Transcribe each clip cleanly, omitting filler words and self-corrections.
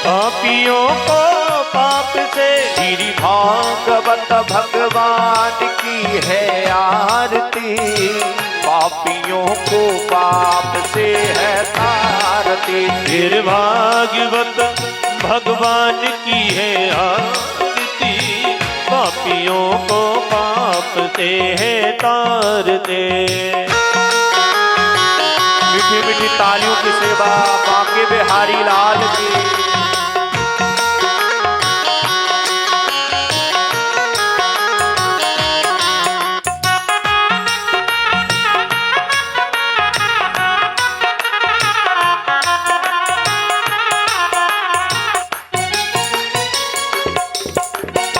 पापियों को पाप से। श्री भागवत भगवान की है आरती, पापियों को पाप से है तारती। फिर भागवत भगवान की है आरती, पापियों को पाप से है तारते। मीठी मीठी तालियों की सेवा बांके बिहारी लाल की।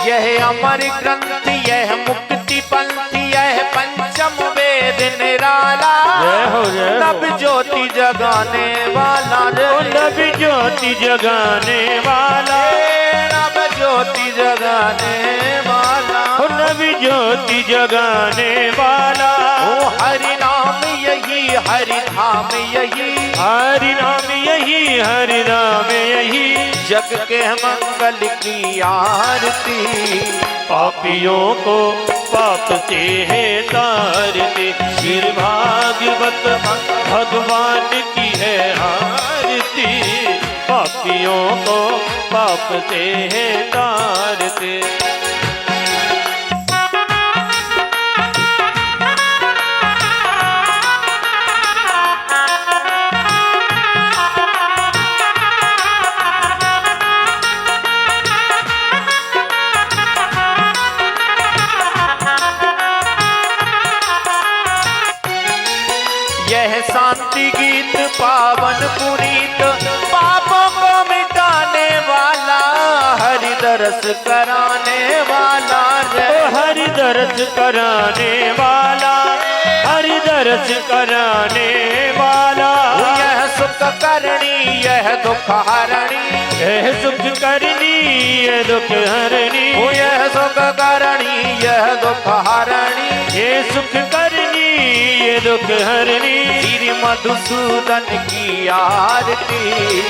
यह अमर ग्रंथ, यह मुक्ति पंथी, यह पंचम वेद निराला। नभ ज्योति जगाने वाला, नभ ज्योति जगाने वाला, नभ ज्योति जगाने वाला, नभ ज्योति जगाने वाला। ओ हरि नाम यही, हरि धाम यही, हरि नाम यही, हरि नाम यही। जग के मंगल की आरती, पापियों को पाप से है तारते। श्री भागवत भगवान की है आरती, पापियों को पाप से है तारते। यह शांति गीत पावन पुनीत, पापों को मिटाने वाला, हरि दरस कराने वाला। हरि दरस कराने वाला, हरि दरस कराने वाला। यह सुख करणी, यह दुख हरणी, यह सुख करनी, यह दुख हरनी। यह सुख करणी, यह दुख हरणी, ये सुख करनी, ये दुख हरनी। श्री मधुसूदन की आरती,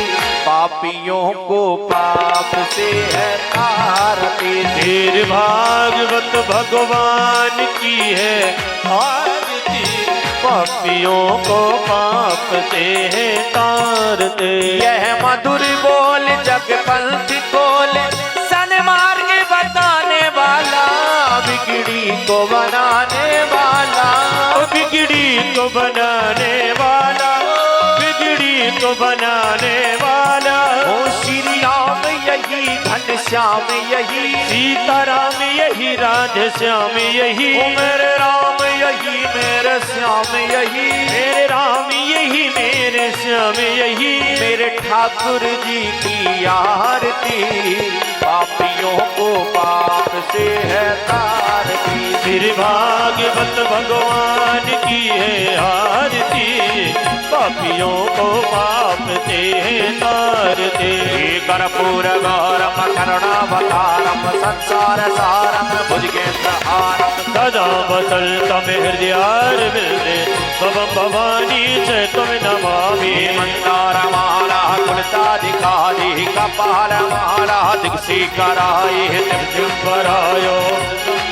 पापियों को पाप से है तारती। फिर भागवत भगवान की है आरती, पापियों को पाप से है तारते। यह मधुर बोल जग पंथ खोल, सन्मार्ग बताने वाला, बिगड़ी को बनाने वाला, बिगड़ी को बनाने वाला, बिगड़ी को बनाने वाला। ओ श्री राम यही, घनश्याम यही, सीताराम यही, राधे श्याम यही। ओ मेरे राम यही, मेरे श्याम यही, मेरे राम यही, मेरे श्याम यही। मेरे ठाकुर जी की आरती, पापियों को पाप से है तारती। फिर भागवत भगवान की है आरती, पापियों को पाप से है तारते। कर्पूर गौरम करुणावतारम, संसार सारम भुजगेन्द्रहारम, सदा वसल्तम हृदयारविंदे, भवं भवानी च त्वं नमामि। मंदारमाला तुलसादिकादि, कपालमाला दिक्सीकराय दिव्यंबराय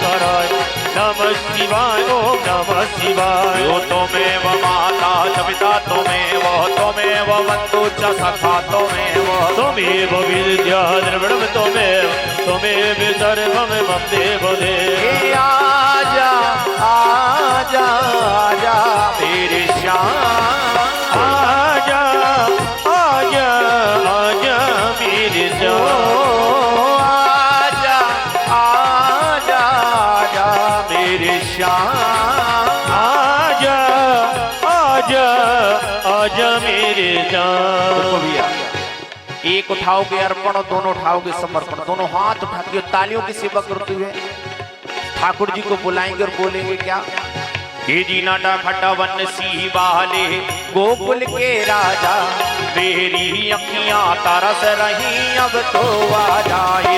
कराय नमः शिवाय, ओम नमः शिवाय। यो त्वमेव माता च पिता त्वमेव, त्वमेव बन्धु च सखा त्वमेव, त्वमेव विद्या द्रविणं त्वमेव, त्वमेव सर्वं मम देव देव। हे आजा आजा आजा मेरे श्याम, आजा आजा आजा मेरे श्याम, आजा आजा आजा मेरे श्याम, आजा आजा आजा मेरे श्याम। एक उठाओगे अर्पण और दोनों उठाओगे समर्पण, दोनों हाथ उठा के तालियों की सेवा करते हुए ठाकुर जी को बुलाएंगे और बोलेंगे क्या? हे दीनाटा खट्टा वन सिंह बाले, गोकुल के राजा मेरी अखियां तरस रही अब तो आ जाए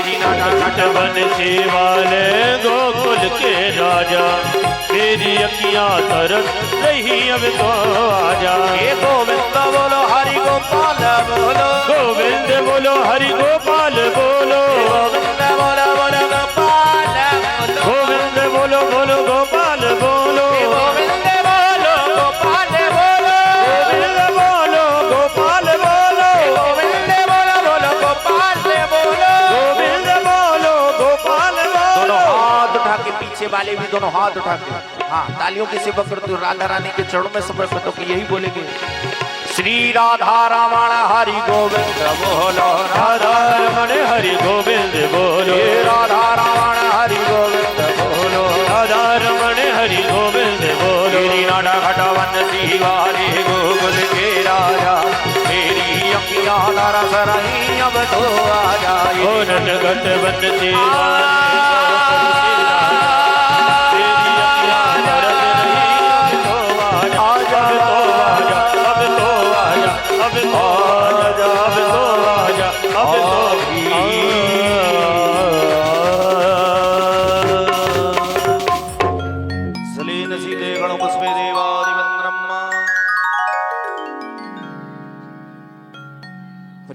नट बंसी वाले गोकुल के राजा, मेरी अखियां तरस रही अब तो आ जा। गोविंद बोलो हरि गोपाल बोलो, गोविंद बोलो हरि गोपाल बोलो, गोविंद बोलो बोलो गोपाल बोलो, गोविंद बोलो बोलो गोपाल बोलो, गोविंद बोलो गोपाल बोलो, गोविंद बोलो गोपाल बोलो, गोविंद बोलो बोलो गोपाल बोलो, गोविंद बोलो गोपाल बोलो। दोनों हाथ उठा के, पीछे वाले भी दोनों हाथ उठा के, हाँ तालियों की सेवा करते हो, राधा रानी के चरणों में समर्पित होकर यही बोलेंगे, श्री राधा रमण हरि गोविंद बोलो, राधा रमण हरि गोविंद बोलो, राधा रमण हरि गोविंद बोलो, राधा रमण हरि गोविंद बोलो। नाडा घटवन दीवारे गोकुल के राजा, मेरी अखियां तरस रही अब तो आ जाए। ओ नट घटवन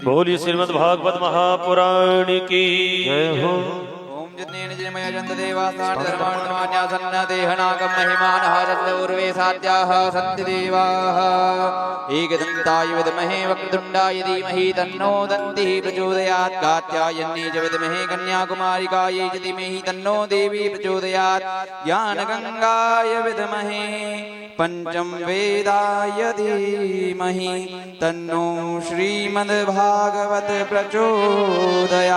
बोलिए श्रीमद् भागवत महापुराण की जय हो। ओम जनेन जयमय जन्त देवासान् धर्माणमान्यासन्न देहनागम महिमानः चन्द्रपूर्वे साध्याः सन्ति देवाः। एकदन्ताय विद्महे वक्रतुण्डाय धीमहि तन्नो दन्तिः प्रचोदयात्। कात्यायन्यै च विद्महे कन्याकुमारिकायै च धीमहि तन्नो देवी प्रचोदयात्। ज्ञानगङ्गाय विद्महे पंचम वेदाय धीमहि तन्नो श्रीमद्भागवत प्रचोदयात्।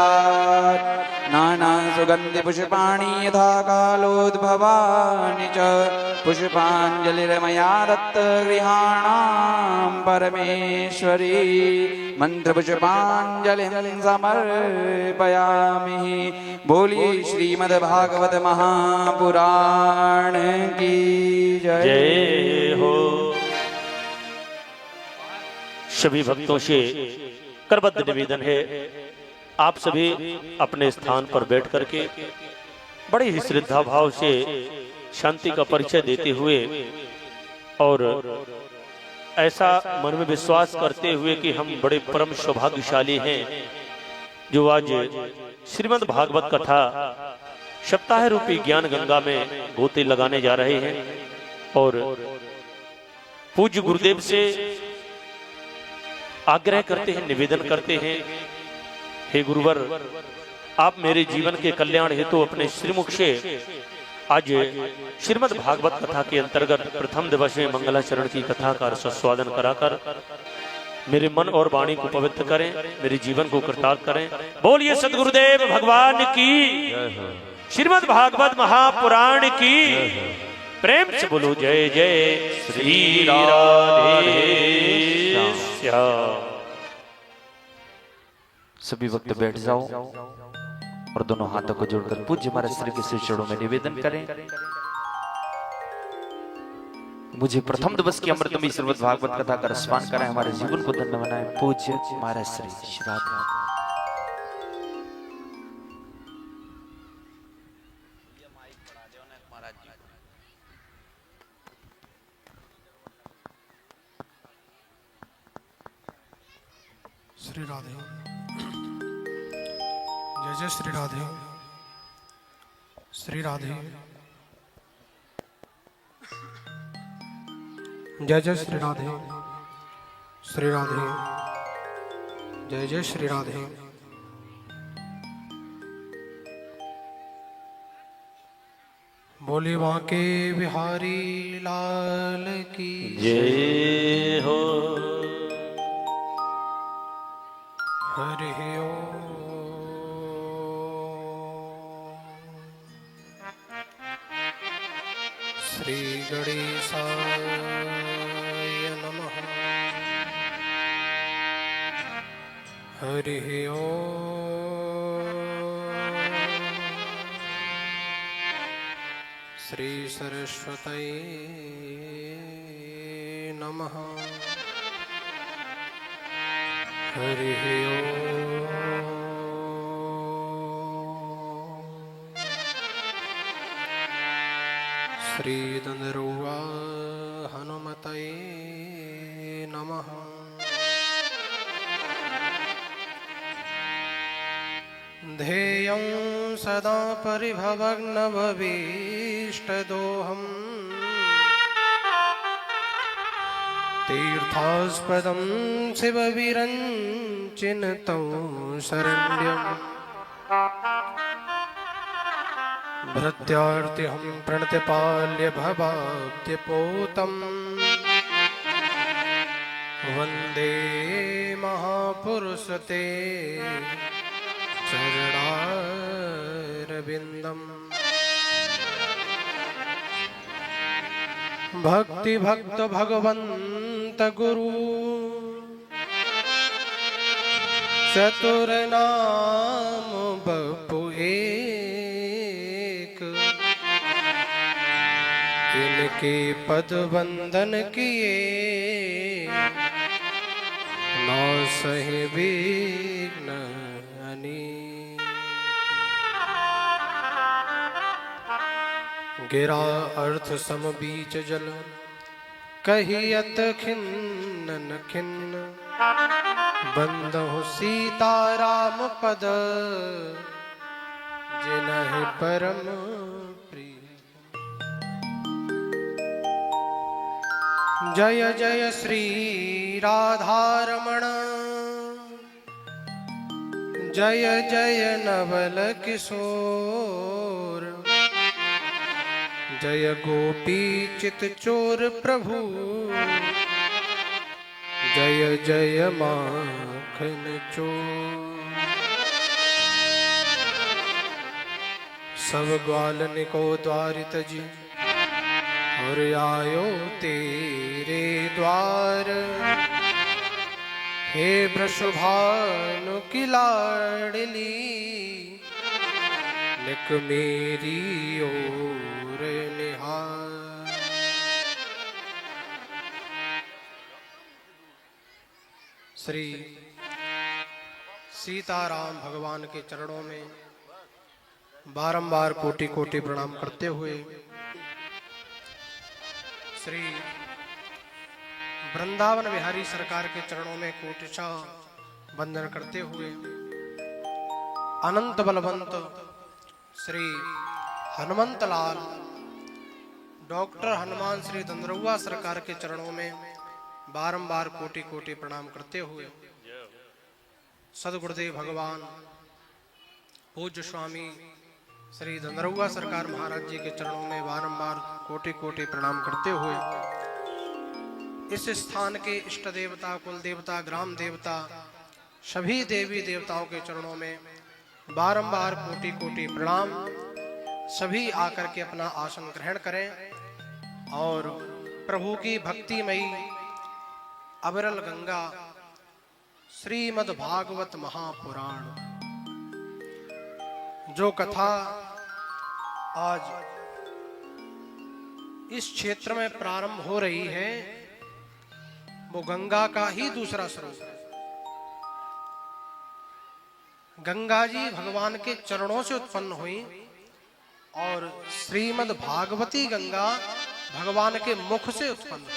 नाना सुगंधि पुष्पाणि यथा कालोद्भवानि च पुष्पाञ्जलिर्मया दत्त गृहाणां परमेश्वरी। मंत्रपुष्पाञ्जलिं समर्पयामि। बोलिए श्रीमद्भागवत महापुराण की जय हो। सभी भक्तों से करबद्ध निवेदन है, आप सभी अपने स्थान पर बैठ करके बड़े ही श्रद्धा भाव से शांति का परिचय देते हुए और ऐसा मन में विश्वास करते हुए कि हम बड़े परम सौभाग्यशाली हैं जो आज श्रीमद् भागवत कथा सप्ताह रूपी ज्ञान गंगा में गोते लगाने जा रहे हैं। और पूज्य गुरुदेव से आग्रह करते हैं, निवेदन करते हैं, हे गुरुवर आप मेरे जीवन के कल्याण हेतु अपने श्रीमुख से आज श्रीमद् भागवत कथा के अंतर्गत प्रथम दिवस में मंगलाचरण की कथा का रसस्वादन कराकर मेरे मन और वाणी को पवित्र करें, मेरे जीवन को कृतार्थ करें। बोलिए सद्गुरुदेव भगवान की, श्रीमद् भागवत महापुराण की, प्रेम से बोलो जय जय श्री राधे श्याम। सभी वक्त बैठ जाओ और दोनों हाथों को जोड़कर पूज्य महाराज श्री के श्री चरणों में निवेदन करें। मुझे प्रथम दिवस की अमृतमयी श्रीमद् भागवत कथा का रसपान कराएं, हमारे जीवन को धन्य बनाएं। पूज्य महाराज श्री राधे। श्री राधे। जय जय श्री राधे। श्री राधे। जय जय श्री राधे। श्री राधे। जय जय श्री राधे। बोले बांके बिहारी लाल की जय हो। हरि ओम। श्री गणेशाय नमः। हरि ओम। श्री सरस्वती नमः। हरि ओम। श्री दंदरुआ हनुमतये नमः। ध्येयं सदा परिभवग्नभवीष्टदोहम् तीर्थास्पदं शिवविरञ्चिनुतं शरण्यम् भृत्यार्तिहं प्रणतिपाल्य भवाब्धिपोतं वन्दे महापुरुषते चरणारविन्दम्। भक्ति भक्त भगवंत गुरु चतुर नाम बपु एक, इनके पद वंदन किए नौ सहे विघ्न अनेक। गिरा अर्थ सम बीच जल कहियत खिन्न खिन्न, बंदहु सीताराम पद जिनहि परम प्रिय। जय जय श्री राधारमण, जय जय नवल किशोर, जय गोपी चित चोर प्रभु, जय जय माखन चोर। सब ग्वालन को द्वारित जी और आयो तेरे द्वार, हे वृषभानु की लाडली निक मेरी ओर निहार। श्री सीताराम भगवान के चरणों में बारंबार कोटि कोटि प्रणाम करते हुए, श्री वृंदावन बिहारी सरकार के चरणों में कोटिशः वंदन करते हुए, अनंत बलवंत श्री हनुमंत लाल डॉक्टर हनुमान श्री दंदरुआ सरकार के चरणों में बारंबार कोटि कोटि प्रणाम करते हुए, सदगुरुदेव भगवान पूज्य स्वामी श्री दंदरुआ सरकार महाराज जी के चरणों में बारंबार कोटि कोटि प्रणाम करते हुए, इस स्थान के इष्ट देवता, कुल देवता, ग्राम देवता, सभी देवी देवताओं के चरणों में बारंबार कोटि कोटि प्रणाम। सभी आकर के अपना आसन ग्रहण करें और प्रभु की भक्तिमयी अविरल गंगा श्रीमद् भागवत महापुराण जो कथा आज इस क्षेत्र में प्रारंभ हो रही है, वो गंगा का ही दूसरा स्वरूप है। गंगा जी भगवान के चरणों से उत्पन्न हुई और श्रीमद् भागवती गंगा भगवान के मुख से उत्पन्न हुई,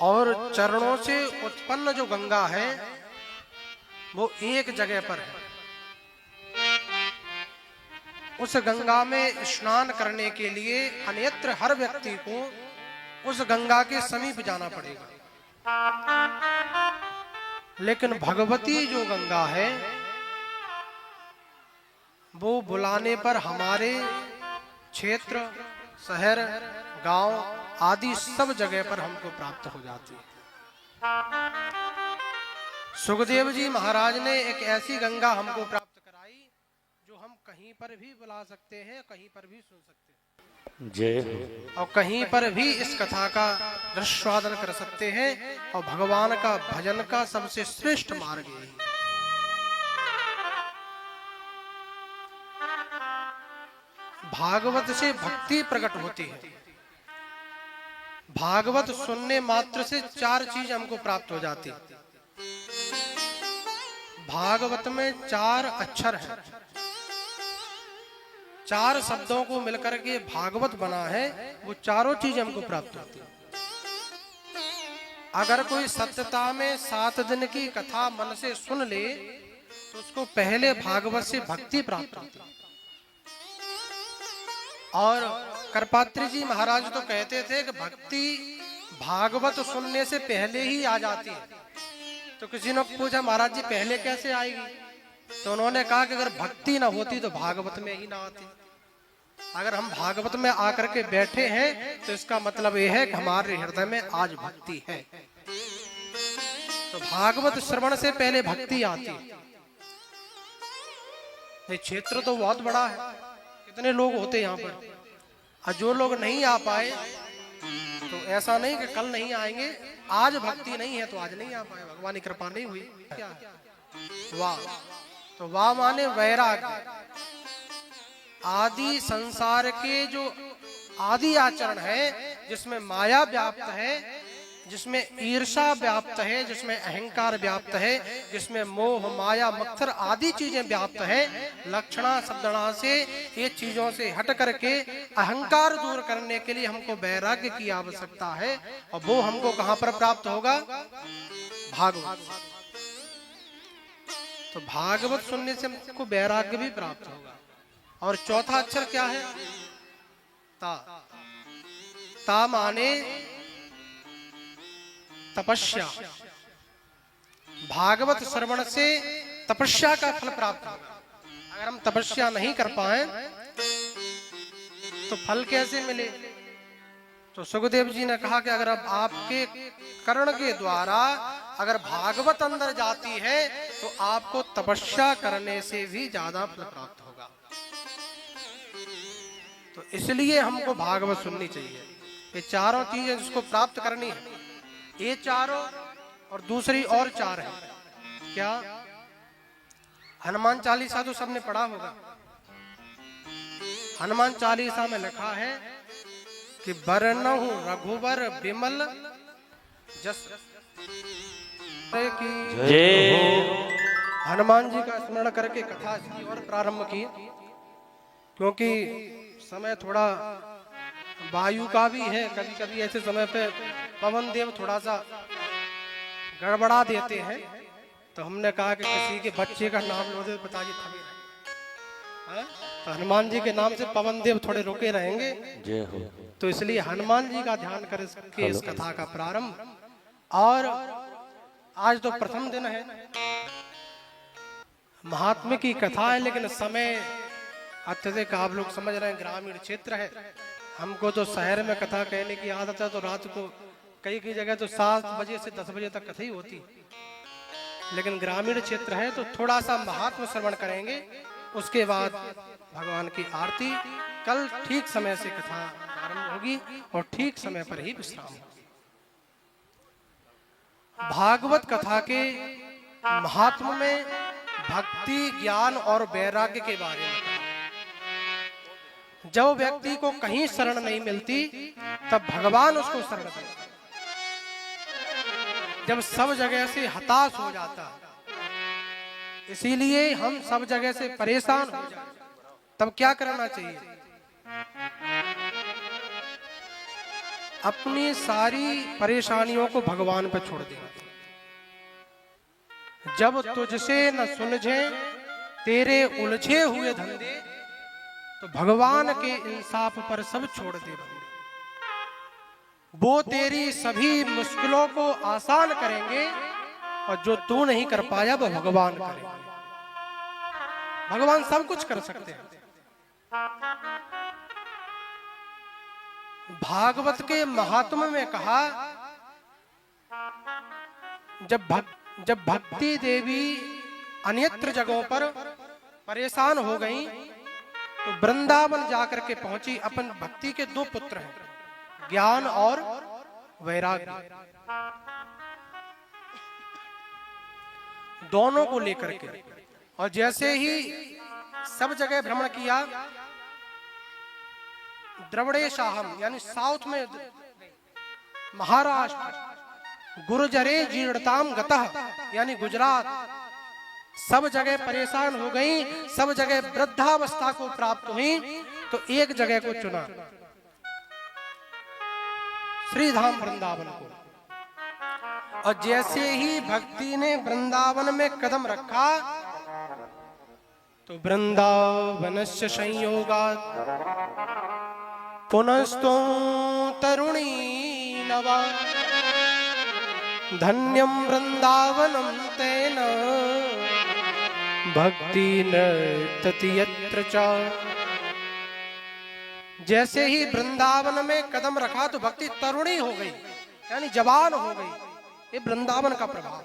और चरणों से उत्पन्न जो गंगा है वो एक जगह पर है। उस गंगा में स्नान करने के लिए अन्यत्र हर व्यक्ति को उस गंगा के समीप जाना पड़ेगा, लेकिन भगवती जो गंगा है वो बुलाने पर हमारे क्षेत्र, शहर, गांव आदि सब जगह पर हमको प्राप्त हो जाती है। सुखदेव जी महाराज ने एक ऐसी गंगा हमको प्राप्त कराई जो हम कहीं पर भी बुला सकते हैं, कहीं पर भी सुन सकते हैं, जय और कहीं पर भी इस कथा का रसास्वादन कर सकते हैं। और भगवान का भजन का सबसे श्रेष्ठ मार्ग यही है। भागवत से भक्ति प्रकट होती है, भागवत सुनने मात्र से 4 चीज हमको प्राप्त हो जाती। भागवत में 4 अक्षर हैं, 4 शब्दों को मिलकर के भागवत बना है, वो चारों चीज हमको प्राप्त होती है। अगर कोई सत्यता में 7 दिन की कथा मन से सुन ले तो उसको पहले भागवत से भक्ति प्राप्त होती है। और करपात्री जी महाराज तो कहते थे कि भक्ति भागवत सुनने से पहले ही आ जाती है। तो किसी ने पूछा महाराज जी पहले कैसे आएगी, तो उन्होंने कहा कि अगर भक्ति ना होती तो भागवत में ही ना आती। अगर हम भागवत में आकर के बैठे हैं तो इसका मतलब यह है कि हमारे हृदय में आज भक्ति है। तो भागवत श्रवण से पहले भक्ति आती है। ये क्षेत्र तो बहुत बड़ा है, कितने लोग होते यहाँ पर, और जो लोग नहीं आ पाए तो ऐसा नहीं कि कल नहीं आएंगे, आज भक्ति नहीं है तो आज नहीं आ पाए, भगवान की कृपा नहीं हुई। क्या है वाह, तो वाह माने वैराग्य। आदि संसार के जो आदि आचरण है, जिसमें माया व्याप्त है, जिसमें ईर्षा व्याप्त है, जिसमें अहंकार व्याप्त है, जिसमें मोह माया मत्सर आदि चीजें व्याप्त है, लक्षणा शब्दणा से ये चीजों से हट करके अहंकार दूर करने के लिए हमको वैराग्य की आवश्यकता है। और वो हमको कहां पर प्राप्त होगा? भागवत। तो भागवत सुनने से हमको वैराग्य भी प्राप्त होगा। और चौथा अक्षर क्या है? ता। ता माने तपस्या। भागवत श्रवण से तपस्या का फल प्राप्त होगा। अगर हम तपस्या नहीं कर पाए तो फल कैसे मिले? तो सुखदेव जी ने कहा कि अगर अब आपके कर्ण के द्वारा अगर भागवत अंदर जाती है तो आपको तपस्या करने से भी ज्यादा फल प्राप्त होगा। तो इसलिए हमको भागवत सुननी चाहिए। ये चारों चीजें जिसको प्राप्त करनी है, ये चारों और दूसरी और 4 है। क्या? हनुमान चालीसा तो सबने पढ़ा होगा। हनुमान चालीसा में लिखा है कि वरनहु रघुवर विमल जस की जय। हनुमान जी का स्मरण करके कथा इसकी और प्रारंभ की, क्योंकि समय थोड़ा वायु का भी है। कभी कभी ऐसे समय पे पवन देव थोड़ा सा गड़बड़ा देते हैं, तो हमने कहा कि किसी के बच्चे का नाम लो दे, पिताजी थमे रहे। तो हनुमान जी के नाम से पवन देव थोड़े रुके रहेंगे। जय हो। तो इसलिए हनुमान जी का ध्यान करके इस कथा का प्रारंभ। और आज तो प्रथम दिन है, महात्मा की कथा है, लेकिन समय अत्यधिक आप लोग समझ रहे हैं ग्रामीण क्षेत्र है। हमको तो शहर में कथा कहने की आदत है, तो रात को कई जगह तो 7 बजे से 10 बजे तक कथा ही होती, लेकिन ग्रामीण क्षेत्र है तो थोड़ा सा महात्मा श्रवण करेंगे। उसके बाद भगवान की आरती। कल ठीक समय से कथा प्रारंभ होगी और ठीक समय पर ही विश्राम होगी। भागवत कथा के महात्मा में भक्ति, ज्ञान और वैराग्य के बारे में। जब व्यक्ति को कहीं शरण नहीं मिलती तब भगवान उसको शरण देते। जब सब जगह से हताश हो जाता, इसीलिए हम सब जगह से परेशान हो जाते, तब क्या करना चाहिए? अपनी सारी परेशानियों को भगवान पर छोड़ देना। जब तुझसे न सुलझे तेरे उलझे हुए धंधे, तो भगवान के इंसाफ पर सब छोड़ दे बंदे। वो तेरी सभी मुश्किलों को आसान करेंगे, और जो तू नहीं कर पाया वो भगवान करेंगे। भगवान सब कुछ कर सकते हैं। भागवत के महात्मा में कहा, जब भक्ति देवी अन्यत्र जगहों पर परेशान हो गई तो वृंदावन जाकर के पहुंची। अपन भक्ति के 2 पुत्र हैं, ज्ञान और वैराग्य, दोनों को लेकर के। और जैसे ही सब जगह भ्रमण किया, द्रविड़ेशाहम यानी साउथ में, महाराष्ट्र, गुर्जरे जीर्णताम गतः यानी गुजरात, सब जगह परेशान हो गई, सब जगह वृद्धावस्था को प्राप्त हुई, तो एक जगह को चुना, श्रीधाम वृंदावन को। और जैसे ही भक्ति ने वृंदावन में कदम रखा तो वृंदावनस्य संयोगात् पुनस्तो तरुणी नवा धन्यम वृंदावनम तेन भक्ति नर्तति यत्र च। जैसे ही वृंदावन में कदम रखा तो भक्ति तरुणी हो गई, यानी जवान हो गई। ये वृंदावन का प्रभाव।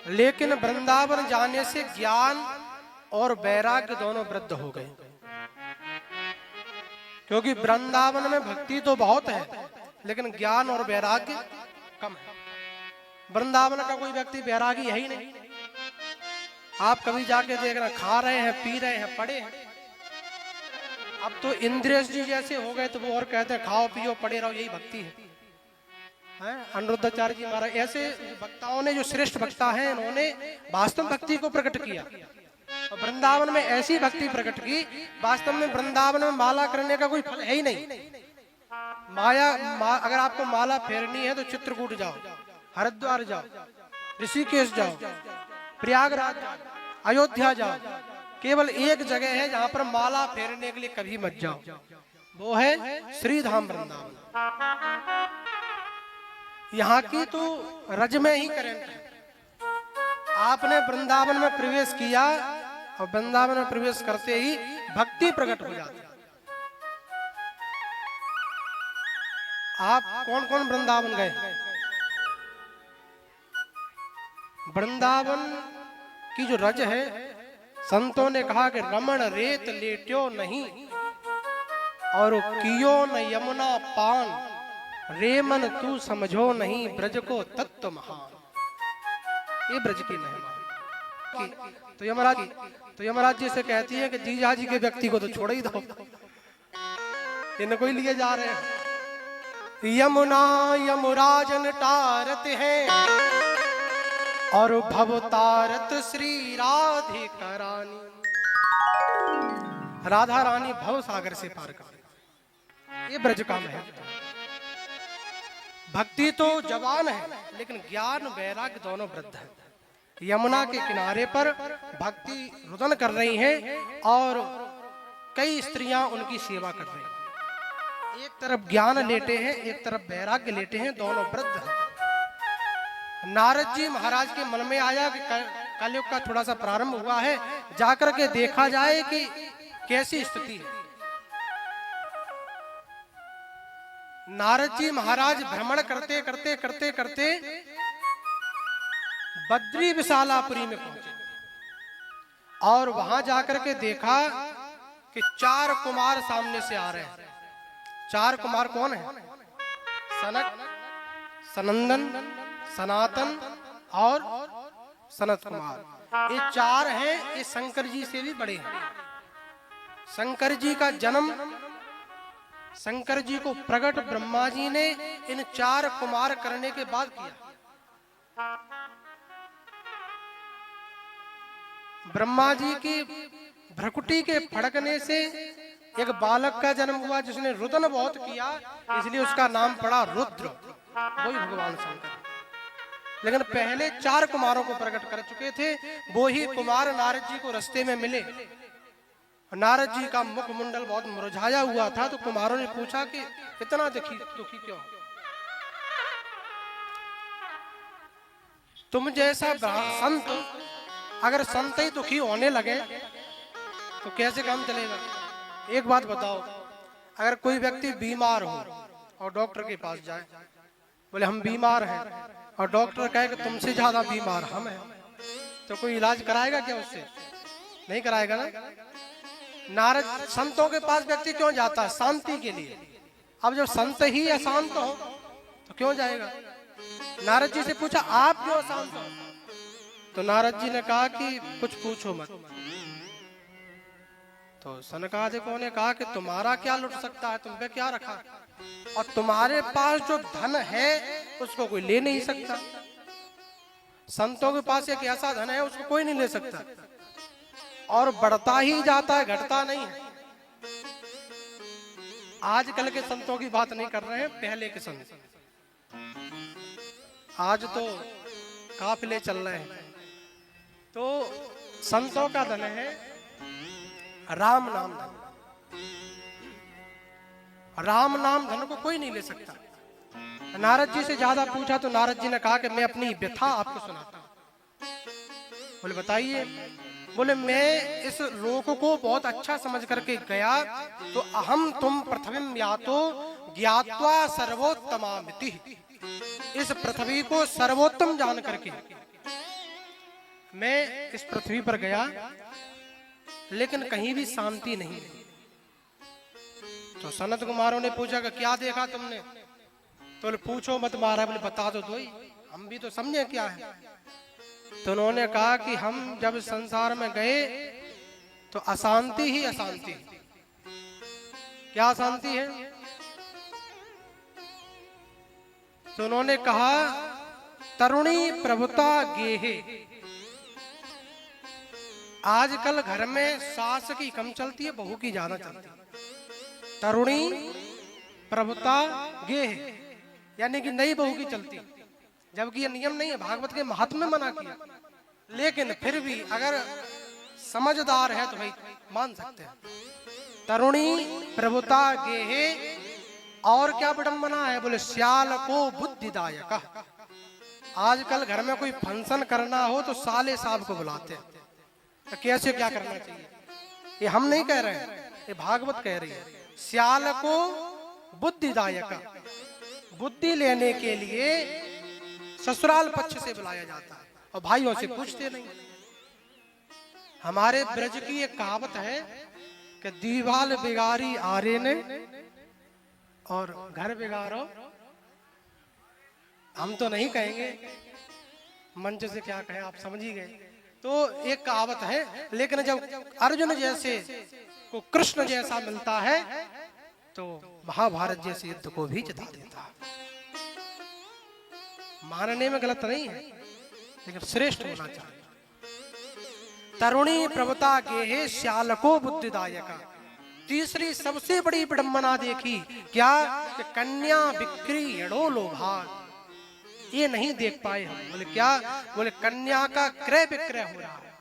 लेकिन वृंदावन जाने से ज्ञान और वैराग्य दोनों वृद्ध हो गए, क्योंकि वृंदावन में भक्ति तो बहुत है लेकिन ज्ञान और वैराग्य कम है। वृंदावन का कोई व्यक्ति वैरागी है ही नहीं। आप कभी जाके देख रहे, खा रहे हैं, पी रहे हैं, पड़े हैं। अब तो इंद्रेश जी जैसे हो गए तो वो और कहते हैं खाओ पियो पड़े रहो, यही भक्ति है। अनिरुद्धाचार्य जी महाराज ऐसे वक्ताओं ने, जो श्रेष्ठ वक्ता हैं, इन्होंने वास्तव भक्ति को प्रकट किया और वृंदावन में ऐसी भक्ति प्रकट की। वास्तव में वृंदावन में माला करने का कोई फल है ही नहीं। अगर आपको माला फेरनी है तो चित्रकूट जाओ, हरिद्वार जाओ, ऋषिकेश जाओ, प्रयागराज जाओ, अयोध्या जाओ। केवल एक जगह है जहां पर माला फेरने के लिए कभी मत जाओ, वो है श्रीधाम वृंदावन। यहाँ की तो रज में ही करें। आपने वृंदावन में प्रवेश किया और वृंदावन में प्रवेश करते ही भक्ति प्रकट हो जाती है। आप कौन कौन वृंदावन गए? वृंदावन की जो रज है, संतों ने कहा कि रमण रेत लेट्यो नहीं और कियो न यमुना पान, रेमन तू समझो नहीं ब्रज को तत्व महान। ये ब्रज की महिमा। तो यमराज जी से कहती है कि जीजा जी के व्यक्ति को तो छोड़ ही दो, इनको ही लिए जा रहे हैं। यमुना यमुराजन टारत है और भवतारत श्री राधिका रानी। राधा रानी भव सागर से पार कर, ये ब्रज का महत्व। भक्ति तो जवान है लेकिन ज्ञान वैराग्य दोनों वृद्ध है। यमुना के किनारे पर भक्ति रुदन कर रही हैं और कई स्त्रियां उनकी सेवा कर रही हैं। एक तरफ ज्ञान लेते हैं, एक तरफ वैराग्य लेते हैं, दोनों वृद्ध हैं। नारद जी महाराज के मन में आया कि कलयुग का थोड़ा सा प्रारंभ हुआ है, जाकर के देखा जाए कि कैसी स्थिति है। नारद जी महाराज भ्रमण करते करते करते करते बद्री विशालापुरी में पहुंचे और वहां जाकर के देखा कि 4 कुमार सामने से आ रहे हैं। 4 कुमार कौन है? सनक, सनंदन, सनातन और सनत कुमार। ये 4 हैं। ये शंकर जी से भी बड़े हैं। शंकर जी का जन्म, शंकर जी को प्रकट ब्रह्मा जी ने इन 4 कुमार करने के बाद किया। ब्रह्मा जी की भ्रकुटी के फड़कने से एक बालक का जन्म हुआ जिसने रुदन बहुत किया, इसलिए उसका नाम पड़ा रुद्र, वही भगवान शंकर। लेकिन पहले 4 कुमारों को प्रकट कर चुके थे। वो ही कुमार नारद जी को रास्ते में मिले। नारद जी का मुखमंडल बहुत मुरझाया हुआ था, तो कुमारों ने पूछा कि इतना दुखी क्यों? तुम जैसा संत, अगर संत ही दुखी होने लगे तो कैसे काम चलेगा? एक बात बताओ, अगर कोई व्यक्ति बीमार हो और डॉक्टर के पास जाए, बोले हम बीमार हैं, और डॉक्टर कहे कि तुमसे ज्यादा बीमार हम हैं, तो कोई इलाज कराएगा क्या उससे? नहीं कराएगा ना। नारद संतों के पास व्यक्ति क्यों जाता है? शांति के लिए। अब जब संत ही अशांत हो तो क्यों जाएगा? नारद जी से पूछा आप क्यों अशांत हो? तो नारद जी ने कहा कि कुछ पूछो मत। तो सनकादिकों ने कहा कि तुम्हारा क्या लुट सकता है, तुम पे क्या रखा, और तुम्हारे पास जो धन है उसको कोई ले नहीं सकता। संतों के पास एक ऐसा धन है उसको कोई नहीं ले सकता, और बढ़ता ही जाता है, घटता नहीं है। आजकल के संतों की बात नहीं कर रहे हैं, पहले के संत। आज तो काफिले चल रहे हैं। तो संतों का धन है राम नाम धन। राम नाम धन को कोई नहीं ले सकता। नारद जी से ज्यादा पूछा तो नारद जी ने कहा कि मैं अपनी व्यथा आपको सुनाता हूं। बोले बताइए। बोले मैं इस लोक को बहुत अच्छा समझ करके गया, तो अहम तुम पृथ्वी यातो ज्ञात्वा सर्वोत्तमामिति। इस पृथ्वी को सर्वोत्तम जान करके मैं इस पृथ्वी पर गया, लेकिन कहीं भी शांति नहीं। तो सनत कुमारों ने पूछा कि क्या देखा तुमने? तो बोले पूछो मत महाराज, बोले बता दो ही, हम भी तो समझे क्या है। तो उन्होंने कहा कि हम जब संसार में गए तो अशांति ही अशांति। क्या अशांति है? तो उन्होंने कहा तरुणी प्रभुता गेहे। आजकल घर में सास की कम चलती है, बहू की ज्यादा चलती है। तरुणी प्रभुता गेहे यानी कि नई बहू की चलती, जबकि ये नियम नहीं है, भागवत के महात्मा मना किया। लेकिन फिर भी अगर समझदार है तो भाई मान सकते हैं। तरुणी प्रभुता गेहे। और क्या विडंबना है? बोले श्याल को बुद्धिदायक। आजकल घर में कोई फंक्शन करना हो तो साले साहब को बुलाते हैं। तो कैसे क्या करना चाहिए? ये हम नहीं कह रहे हैं, ये भागवत कह रही है। श्याल को बुद्धिदायक, बुद्धि लेने के लिए ससुराल पक्ष से बुलाया जाता है, और भाइयों से पूछते नहीं। हमारे ब्रज की एक कहावत है कि दीवाल बिगाड़ी आरे ने और घर बिगाड़ो। हम तो नहीं कहेंगे, मंच से क्या कहें, आप समझ ही गए। तो एक कहावत है, लेकिन जब अर्जुन जैसे को कृष्ण जैसा मिलता है तो महाभारत जैसे युद्ध को भी जिता देता है। मानने में गलत नहीं है, लेकिन श्रेष्ठ होना चाहिए। तरुणी प्रभुता गेहे श्याल को बुद्धिदायक। तीसरी सबसे बड़ी विडंबना देखी क्या? कि कन्या बिक्री एड़ो लोभाग। ये नहीं देख पाए हम। बोले क्या? बोले कन्या का क्रय विक्रय हो रहा है,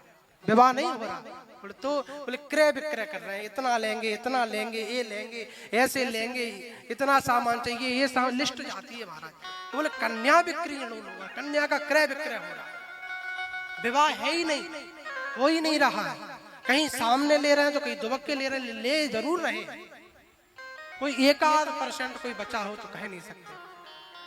विवाह नहीं हो रहा। बोले तो बोले क्रय विक्रय कर रहे हैं, इतना लेंगे, इतना लेंगे, ये लेंगे, ऐसे लेंगे, इतना सामान चाहिए, ये सामान लिस्ट जाती है महाराज। तो बोले कन्या बिक्री एड़ो लोभाग, कन्या का क्रय विक्रय हो रहा है, विवाह है ही नहीं, हो ही नहीं रहा है। कहीं सामने ले रहे हैं तो कहीं दुबक के ले रहे हैं, ले जरूर रहे। कोई 1% कोई बचा हो तो कह नहीं सकते।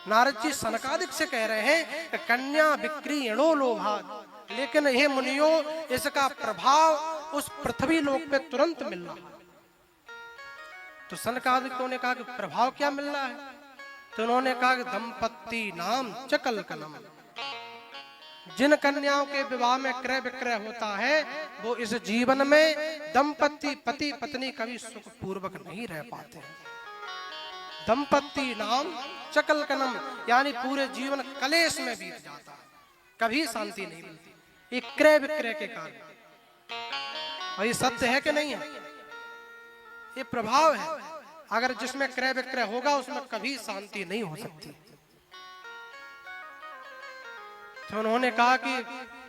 नारद जी सनकादिक से कह रहे हैं कि कन्या बिक्री एड़ो लोभाग। लेकिन हे मुनियों, इसका प्रभाव उस पृथ्वी लोक पे तुरंत मिल रहा। तो सनकादिकों ने कहा कि प्रभाव क्या मिल रहा है? तो उन्होंने कहा कि दंपत्ति नाम चकल कलम। जिन कन्याओं के विवाह में क्रय विक्रय होता है, वो इस जीवन में दंपत्ति पति पत्नी कभी सुख पूर्वक नहीं रह पाते हैं। दंपत्ति नाम चकल कलम यानी पूरे जीवन कलेश में बीत जाता है, कभी शांति नहीं मिलती, ये क्रय विक्रय के कारण। और ये सत्य है कि नहीं है? ये प्रभाव है। अगर जिसमें क्रय विक्रय होगा उसमें कभी शांति नहीं हो सकती। तो उन्होंने कहा कि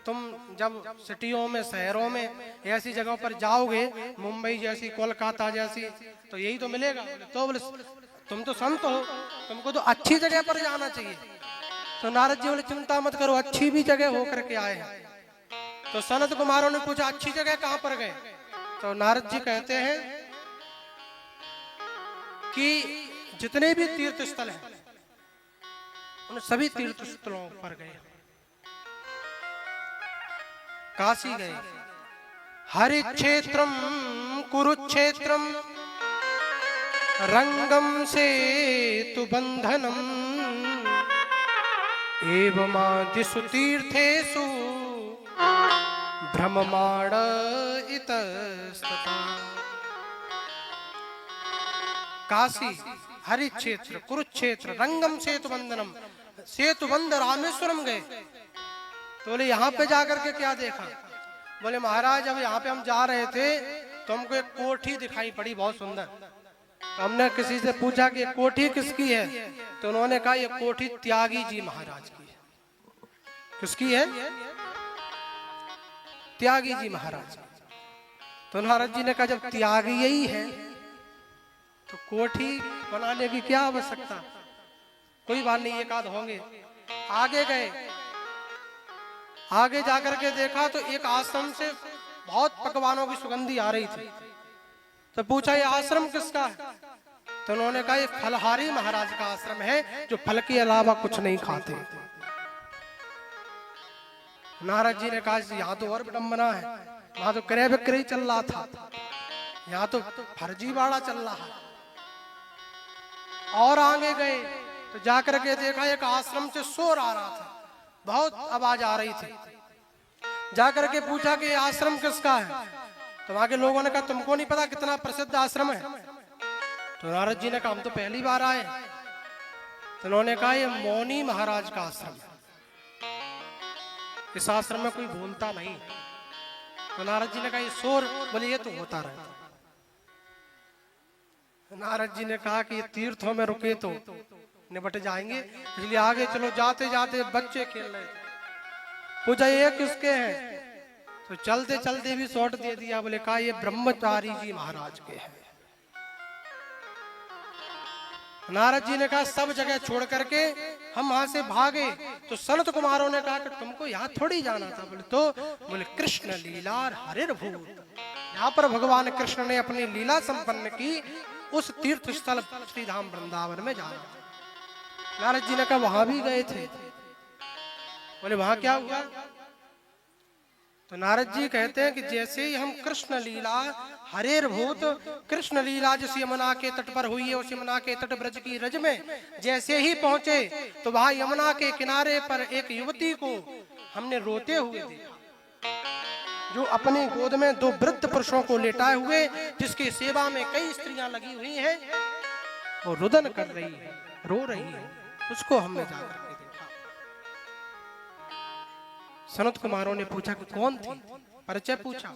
तुम जब सिटियों में, शहरों में, ऐसी जगहों पर जाओगे, मुंबई जैसी, कोलकाता जैसी, तो यही तो मिलेगा। तो बोले तुम तो संत हो, तुमको तो अच्छी जगह पर जाना चाहिए। तो नारद जी बोले चिंता मत करो, अच्छी भी जगह होकर के आए हैं। तो सनत कुमारों ने पूछा अच्छी जगह कहां पर गए? तो नारद जी कहते हैं कि जितने भी तीर्थ स्थल हैं उन सभी तीर्थ स्थलों पर गए। काशी गए, हरिक्षेत्रम कुरुक्षेत्रम रंगम से तु बंधनम एवमादिषु तीर्थेषु भ्रममाण इतस्ततः। काशी, हरिक्षेत्र, कुरुक्षेत्र, रंगम सेतु बंधनम, सेतु बंध रामेश्वरम गए। तो बोले यहाँ पे जाकर के क्या देखा? बोले महाराज अब यहाँ पे हम जा रहे थे तो हमको एक कोठी दिखाई पड़ी बहुत सुंदर। तो हमने किसी से पूछा कि ये कोठी किसकी है? तो उन्होंने कहा ये कोठी त्यागी जी महाराज की है। किसकी है? त्यागी जी महाराज। तो महाराज जी ने कहा जब त्यागी यही है तो कोठी बनाने की क्या आवश्यकता? कोई बात नहीं, एक आध होंगे। आगे गए, आगे जाकर के देखा तो एक आश्रम से बहुत पकवानों की सुगंधी आ रही थी। तो पूछा ये आश्रम किसका है? तो उन्होंने कहा ये फलहारी महाराज का आश्रम है जो फल के अलावा कुछ नहीं खाते। नारद जी ने कहा यहाँ तो और विडंबना है, वहां तो क्रय विक्रय चल रहा था, यहाँ तो फर्जीवाड़ा चल रहा है। और आगे गए तो जाकर के देखा एक आश्रम से शोर आ रहा था, बहुत आवाज आ रही थी। जाकर के पूछा कि आश्रम किसका है? तो वहां के लोगों ने कहा तुमको नहीं पता कितना प्रसिद्ध आश्रम है? तो नारद जी ने कहा हम तो पहली बार आए। तो उन्होंने कहा ये मौनी महाराज का आश्रम है, इस आश्रम में कोई बोलता नहीं। तो नारद जी ने कहा ये शोर, बोले ये तो होता रहता। नारद जी ने कहा कि ये तीर्थों में रुके तो निबट जाएंगे, इसलिए आगे चलो। जाते जाते बच्चे खेल रहे थे, पूछा ये किसके हैं? तो चलते चलते भी शॉट दे दिया। बोले कहा ये ब्रह्मचारी जी महाराज के हैं। नारद जी ने कहा सब जगह छोड़ करके हम वहां से भागे। तो सनत कुमारों ने कहा कि तुमको यहाँ थोड़ी जाना था। बोले कृष्ण लीला हरिर्भूत, यहाँ पर भगवान कृष्ण ने अपनी लीला संपन्न की, उस तीर्थ स्थल श्री धाम वृंदावन में जाना। नारद जी ने कहा वहां भी गए थे। बोले वहां क्या हुआ? तो नारद जी कहते हैं कि जैसे ही हम कृष्ण लीला हरिर्भूत, कृष्ण लीला जिस यमुना के तट पर हुई है उस यमुना के तट ब्रज की रज में जैसे ही पहुंचे तो वहां यमुना के किनारे पर एक युवती को हमने रोते हुए देखा, जो अपनी गोद में दो वृद्ध पुरुषों को लेटाए हुए, जिसकी सेवा में कई स्त्रियां लगी हुई हैं, वो रुदन कर रही है, रो रही है। उसको हमने जाकर के देखा। सनत कुमारों ने पूछा कि कौन थी, परिचय पूछा।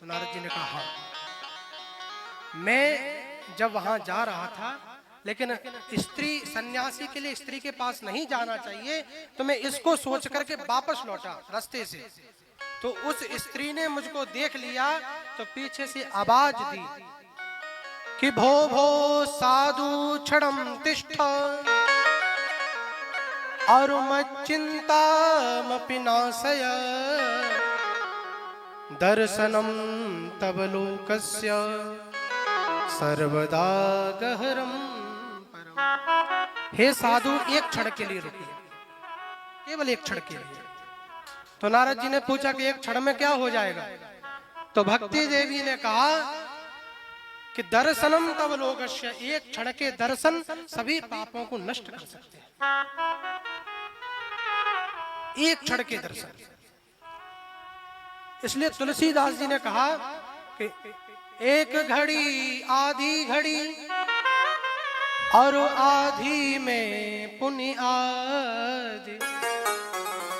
तो नारद जी ने कहा हाँ, मैं जब वहां जा रहा था, लेकिन स्त्री सन्यासी के लिए स्त्री के पास नहीं जाना चाहिए, तो मैं इसको सोच करके वापस लौटा रास्ते से। तो उस स्त्री ने मुझको देख लिया तो पीछे से आवाज दी कि भो भो साधु क्षणम तिष्ठ अरुमच्चिन्तामपि नाशय दर्शनम तव लोकस्य सर्वदा गहरम परम। हे साधु एक क्षण के लिए रुकिए, केवल एक क्षण के लिए। तो नारद जी ने पूछा कि एक क्षण में क्या हो जाएगा? तो भक्ति देवी ने कहा कि दर्शनम तव लोकस्य, एक क्षण के दर्शन सभी पापों को नष्ट कर सकते हैं। एक क्षण के दर्शन। इसलिए तुलसीदास जी ने कहा कि एक घड़ी आधी घड़ी और आधी में पुण्य आदि,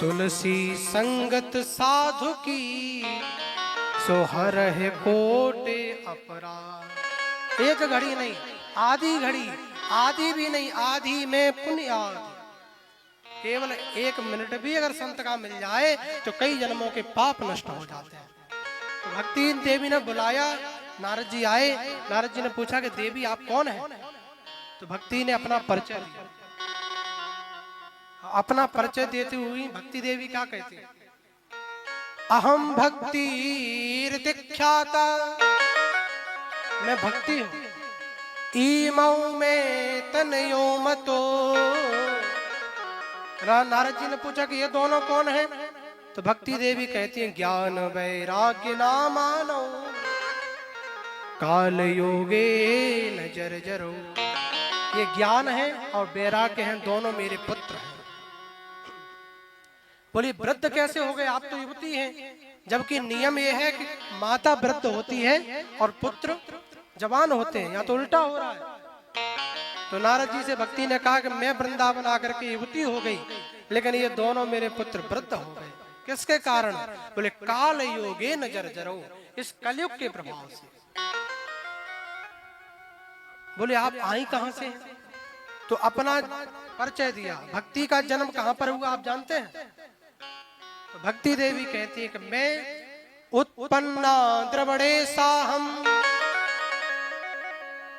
तुलसी संगत साधु की सोहरह कोटे अपराध। एक घड़ी नहीं, आधी घड़ी, आधी भी नहीं, आधी में पुण्य आदि। केवल एक मिनट भी अगर संत का मिल जाए तो कई जन्मों के पाप नष्ट हो जाते हैं। तो भक्ति देवी ने बुलाया, नारद जी आए। नारद जी ने पूछा कि देवी आप कौन है? तो भक्ति ने अपना परिचय दिया। अपना परिचय देती हुई भक्ति देवी क्या कहती है? अहम भक्ति दीक्षाता, मैं भक्ति हूं। ईमौ में तनयो मतो। नारद जी ने पूछा कि ये दोनों कौन हैं? तो भक्ति देवी कहती हैं ज्ञान वैराग्य नामानो काल योगे न जर जरो। ये ज्ञान है और वैराग्य हैं, दोनों मेरे पुत्र हैं। बोली वृद्ध कैसे हो गए? आप तो युवती हैं, जबकि नियम यह है कि माता वृद्ध होती है और पुत्र जवान होते हैं। यहाँ तो उल्टा हो रहा है, तो नारद जी से भक्ति ने कहा कि मैं वृंदावन आकर के युवती हो गई, लेकिन ये दोनों मेरे पुत्र वृद्ध हो गए। किसके कारण? बोले काल योगे न जर्जरो, इस कलयुग के प्रभाव से। बोले आप आई कहां से? तो अपना परिचय दिया। भक्ति का जन्म कहां पर हुआ आप जानते हैं? तो भक्ति देवी कहती है कि मैं उत्पन्ना द्रवड़े साहम।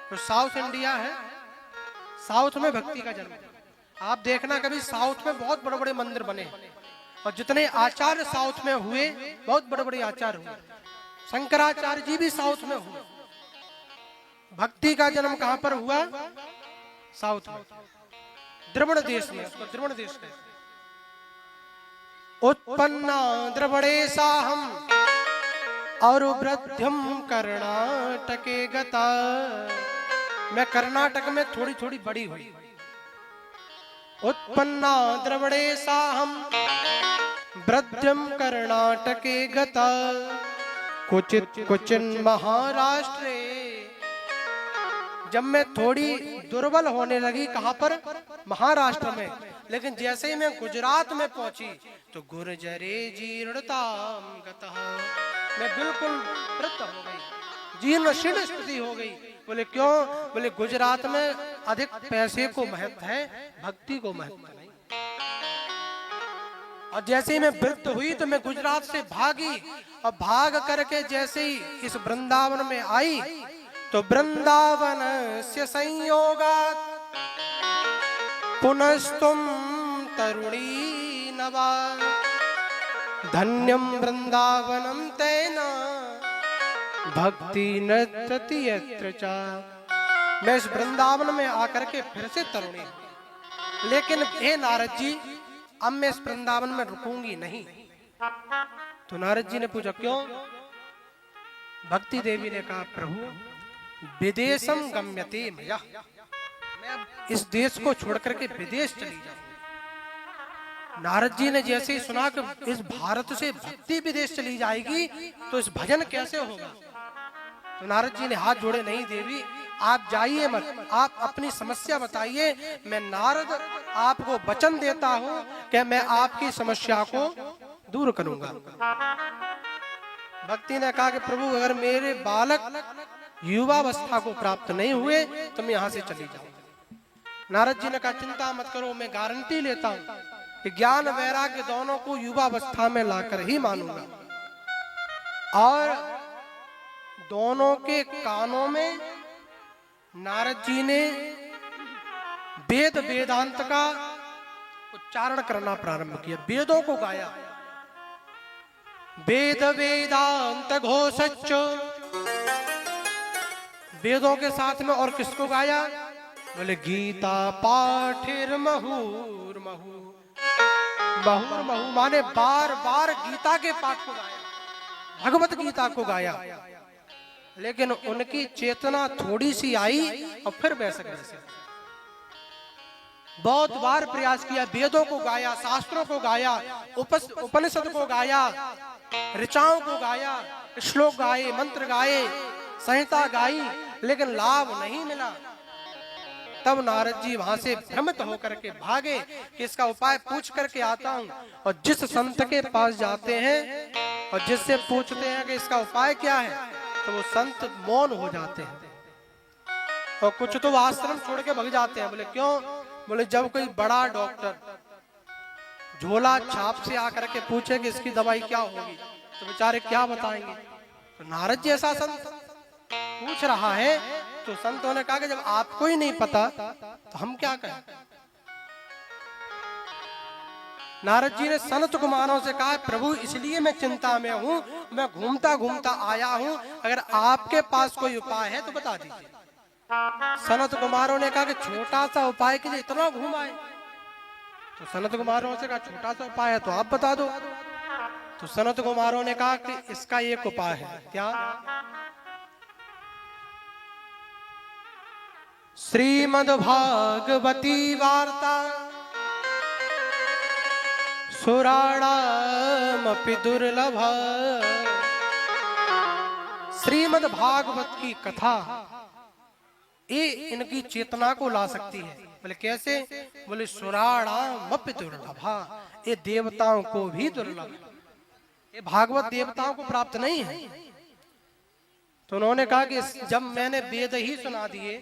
तो साउथ इंडिया है, साउथ में भक्ति का जन्म। आप देखना कभी साउथ में बहुत बड़े बड़े मंदिर बने, और जितने आचार्य साउथ में हुए, बहुत बड़े बड़े आचार्य हुए। शंकराचार्य जी भी साउथ में हुए। भक्ति का जन्म कहां पर हुआ? साउथ में, द्रविड़ देश में। उसको द्रविड़ देश कहते हैं। उत्पन्ना द्रविड़े साहम और वृद्धम कर्णाटके गता। मैं कर्नाटक में थोड़ी थोड़ी बड़ी हुई। उत्पन्ना द्रविड़े साहम वृद्धम कर्णाटके गता क्वचित क्वचिन महाराष्ट्रे। जब मैं थोड़ी दुर्बल होने लगी, कहां पर? महाराष्ट्र में। लेकिन जैसे ही मैं गुजरात में पहुंची तो गुर्जरे जीर्णताम गतः, मैं बिल्कुल वृद्ध हो गई, जीर्ण शीर्ण स्थिति हो गई। बोले क्यों? बोले गुजरात में अधिक पैसे को महत्व है, भक्ति को महत्व नहीं। और जैसे ही मैं वृद्ध हुई तो मैं गुजरात से भागी, और भाग करके जैसे ही इस वृंदावन में आई तो वृंदावन से संयोगात् पुनस्तुम तरुणी नवा धन्यम वृंदावनम तेना भक्ति नृत्यति यत्र चा। मैं इस वृंदावन में आकर के फिर से तरुणी हूं, लेकिन हे नारद जी, अब मैं इस वृंदावन में रुकूंगी नहीं। तो नारद जी ने पूछा क्यों? भक्ति देवी ने कहा प्रभु विदेशम गम्यते मया, मैं अब इस देश को छोड़ करके विदेश चली जाऊं। नारद जी ने जैसे ही सुना कि इस भारत से भक्ति विदेश चली जाएगी तो इस भजन कैसे होगा, तो नारद जी ने हाथ जोड़े, नहीं देवी आप जाइए मत, आप अपनी समस्या बताइए, मैं नारद आपको वचन देता हूं कि मैं आपकी समस्या को दूर करूंगा। भक्ति ने कहा कि प्रभु अगर मेरे बालक युवावस्था को प्राप्त नहीं हुए तो मैं यहाँ से चली जाऊं। नारद जी ने कहा चिंता मत करो, मैं गारंटी लेता हूं कि ज्ञान वैराग्य दोनों को युवावस्था में लाकर ही मानूंगा। और दोनों के कानों में नारद जी ने वेद वेदांत का उच्चारण करना प्रारंभ किया, वेदों को गाया। वेद वेदांत घोषच्च, वेदों के साथ में और किसको गाया? बोले गीता पाठिर महूर महू। महूर महू माने बार बार गीता के पाठ को गाया, भगवत गीता को गाया। लेकिन उनकी चेतना थोड़ी सी आई और फिर वैसे बहुत बार प्रयास किया, वेदों को गाया, शास्त्रों को गाया, उपनिषद को गाया, ऋचाओं को गाया, श्लोक गाए, मंत्र गाए, संहिता गाई, लेकिन लाभ नहीं मिला। तब नारद जी वहां से भ्रमित होकर के भागे कि इसका उपाय पूछ करके आता हूं। और जिस संत के पास जाते हैं और जिससे पूछते हैं कि इसका उपाय क्या है, तो वो संत मौन हो जाते हैं और कुछ तो आश्रम छोड़ के भाग जाते हैं। बोले क्यों? बोले जब कोई बड़ा डॉक्टर झोला छाप से आकर के पूछे कि इसकी दवाई क्या होगी तो बेचारे क्या बताएंगे। तो नारद जी ऐसा संत पूछ रहा है तो संतों ने कहा कि जब आपको ही नहीं पता तो हम क्या कहें। नारद जी ने सनत कुमारों से कहा प्रभु इसलिए मैं चिंता में हूं, मैं घूमता घूमता आया हूं, अगर आपके पास कोई उपाय है तो बता दीजिए। सनत कुमारों ने कहा कि छोटा सा उपाय के लिए इतना घूम आए। तो सनत कुमारों से कहा छोटा सा उपाय है तो आप बता दो। तो सनत कुमारों ने कहा कि इसका एक उपाय है। क्या? श्रीमद्भागवती वार्ता सुराणामपि दुर्लभ। श्रीमद् भागवत की कथा ये इनकी चेतना को ला सकती है। बोले कैसे? बोले सुराणामपि दुर्लभा, ये देवताओं को भी दुर्लभ, ये भागवत देवताओं को प्राप्त नहीं है। तो उन्होंने कहा कि जब मैंने वेद ही सुना दिए,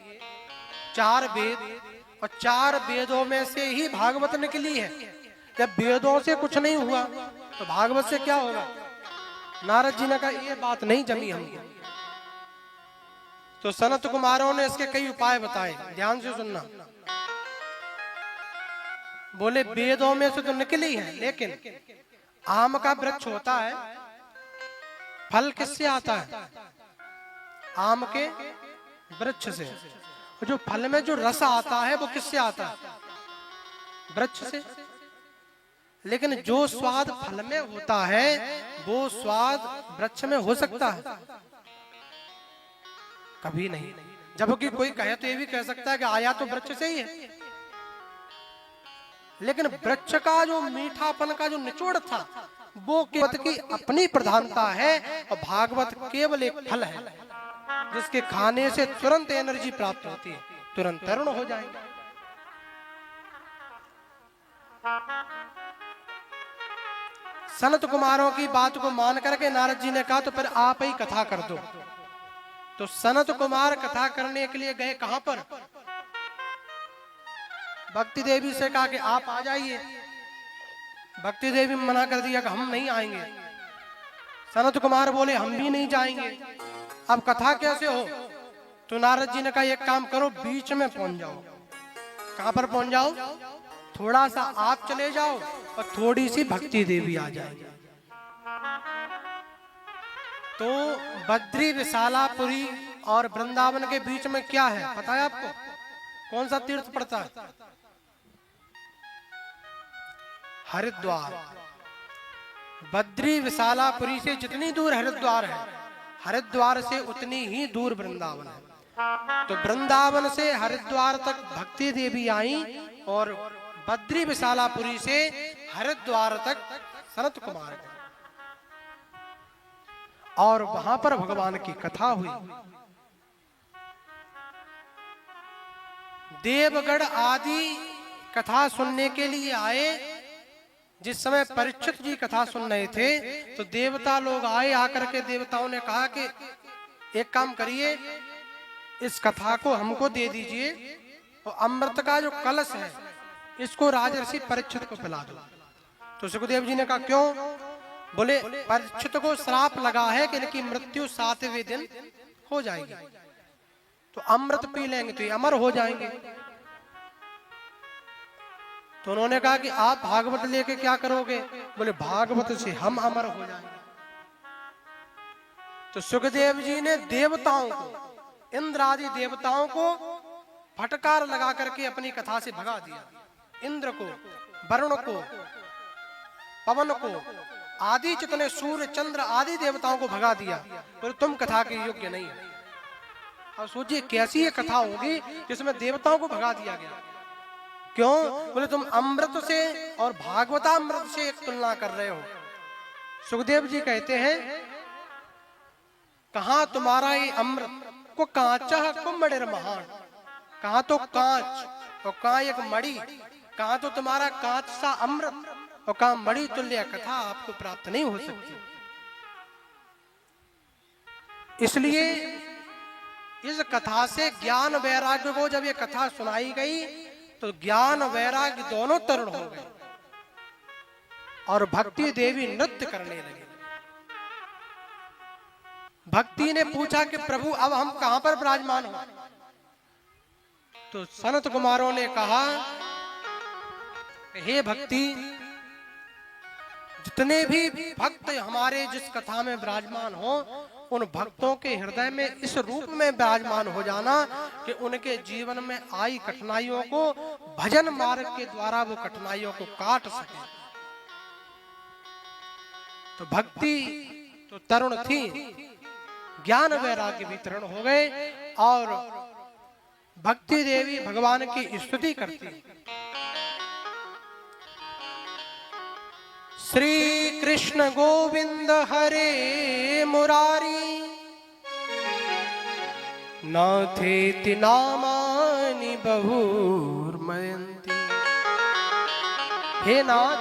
4 वेद, और 4 वेदों में से ही भागवत निकली है, जब वेदों से कुछ नहीं हुआ तो भागवत से क्या होगा? नारद जी ने कहा ये बात नहीं जमी हमको। तो सनत कुमारों ने इसके कई उपाय बताए, ध्यान से सुनना। बोले वेदों में से तो निकली है, लेकिन आम का वृक्ष होता है, फल किससे आता है? आम के वृक्ष से। जो फल में जो रस आता है वो किससे आता है? वृक्ष से। लेकिन जो स्वाद फल में होता है वो स्वाद वृक्ष में हो सकता है? कभी नहीं। जबकि कोई कहे तो ये भी कह सकता है कि आया तो वृक्ष से ही है, लेकिन वृक्ष का जो मीठापन का जो निचोड़ था वो केवल की अपनी प्रधानता है, और भागवत केवल एक फल है जिसके खाने से तुरंत एनर्जी प्राप्त होती है, तुरंत तरुण हो जाएंगे। सनत कुमारों की बात को मान करके नारद जी ने कहा तो फिर आप ही कथा कर दो। तो सनत कुमार कथा करने के लिए गए कहां पर? भक्ति देवी से कहा कि आप आ जाइए। भक्ति देवी मना कर दिया कि हम नहीं आएंगे। सनत कुमार बोले हम भी नहीं जाएंगे। अब कथा कैसे हो? तो नारद जी ने कहा एक काम करो, बीच में पहुंच जाओ। कहां पर पहुंच जाओ? थोड़ा सा आप चले जाओ और थोड़ी सी भक्ति देवी आ जाएगी। तो बद्री विशालापुरी और वृंदावन के बीच में क्या है पता है आपको? कौन सा तीर्थ पड़ता है? हरिद्वार। बद्री विशालापुरी से जितनी दूर हरिद्वार है, हरिद्वार से उतनी ही दूर वृंदावन है। तो वृंदावन से हरिद्वार तक भक्ति देवी आई और बद्री विशालापुरी से हरिद्वार तक सनत कुमार गए, और वहां पर भगवान की कथा हुई। देवगढ़ आदि कथा सुनने के लिए आए। जिस समय परीक्षित जी कथा सुन रहे थे तो देवता लोग आए, आकर के देवताओं ने कहा कि एक काम करिए, इस कथा को हमको दे दीजिए और अमृत का जो कलश है इसको राजर्षि परीक्षित को पिला दो। तो सुखदेव जी ने कहा क्यों? बोले परीक्षित को श्राप लगा है कि इनकी मृत्यु 7वें दिन हो जाएगी, तो अमृत पी लेंगे तो ये अमर हो जाएंगे। तो उन्होंने कहा कि आप भागवत लेके क्या करोगे? बोले भागवत से हम अमर हो जाएंगे। तो सुखदेव जी ने देवताओं को, इंद्र आदि देवताओं को फटकार लगा करके अपनी कथा से भगा दिया। इंद्र को, वरुण को, पवन को, आदि जितने सूर्य चंद्र आदि देवताओं को भगा दिया। बोले तुम कथा के योग्य नहीं है। अब सोचिए कैसी ये कथा होगी जिसमें देवताओं को भगा दिया गया। क्यों? बोले तुम अमृत से और भागवतामृत से एक तुलना कर रहे हो। सुखदेव जी कहते हैं कहां तुम्हारा ये अमृत को कांचा कुम्भड़ेर महान, कहां तो कांच और कहां एक मणि, कहां तो तुम्हारा कांच सा अमृत और कहां मणि तुल्य कथा आपको प्राप्त नहीं हो सकती। इसलिए इस कथा से ज्ञान वैराग्य को जब ये कथा सुनाई गई तो ज्ञान वैराग्य दोनों तरुण हो गए और भक्ति देवी नृत्य करने लगी। भक्ति ने पूछा कि प्रभु अब हम कहां पर विराजमान हो? तो सनत कुमारों ने कहा हे भक्ति, जितने भी भक्त हमारे जिस कथा में विराजमान हो उन भक्तों के हृदय में इस रूप में विराजमान हो जाना कि उनके जीवन में आई कठिनाइयों को भजन मार्ग के द्वारा वो कठिनाइयों को काट सके। तो भक्ति तो तरुण थी, ज्ञान वैराग्य भी तरुण हो गए और भक्ति देवी भगवान की स्तुति करती। श्री कृष्ण गोविंद हरे मुरारी, नाथेति नामानि बहुर्मयन्ति। हे नाथ,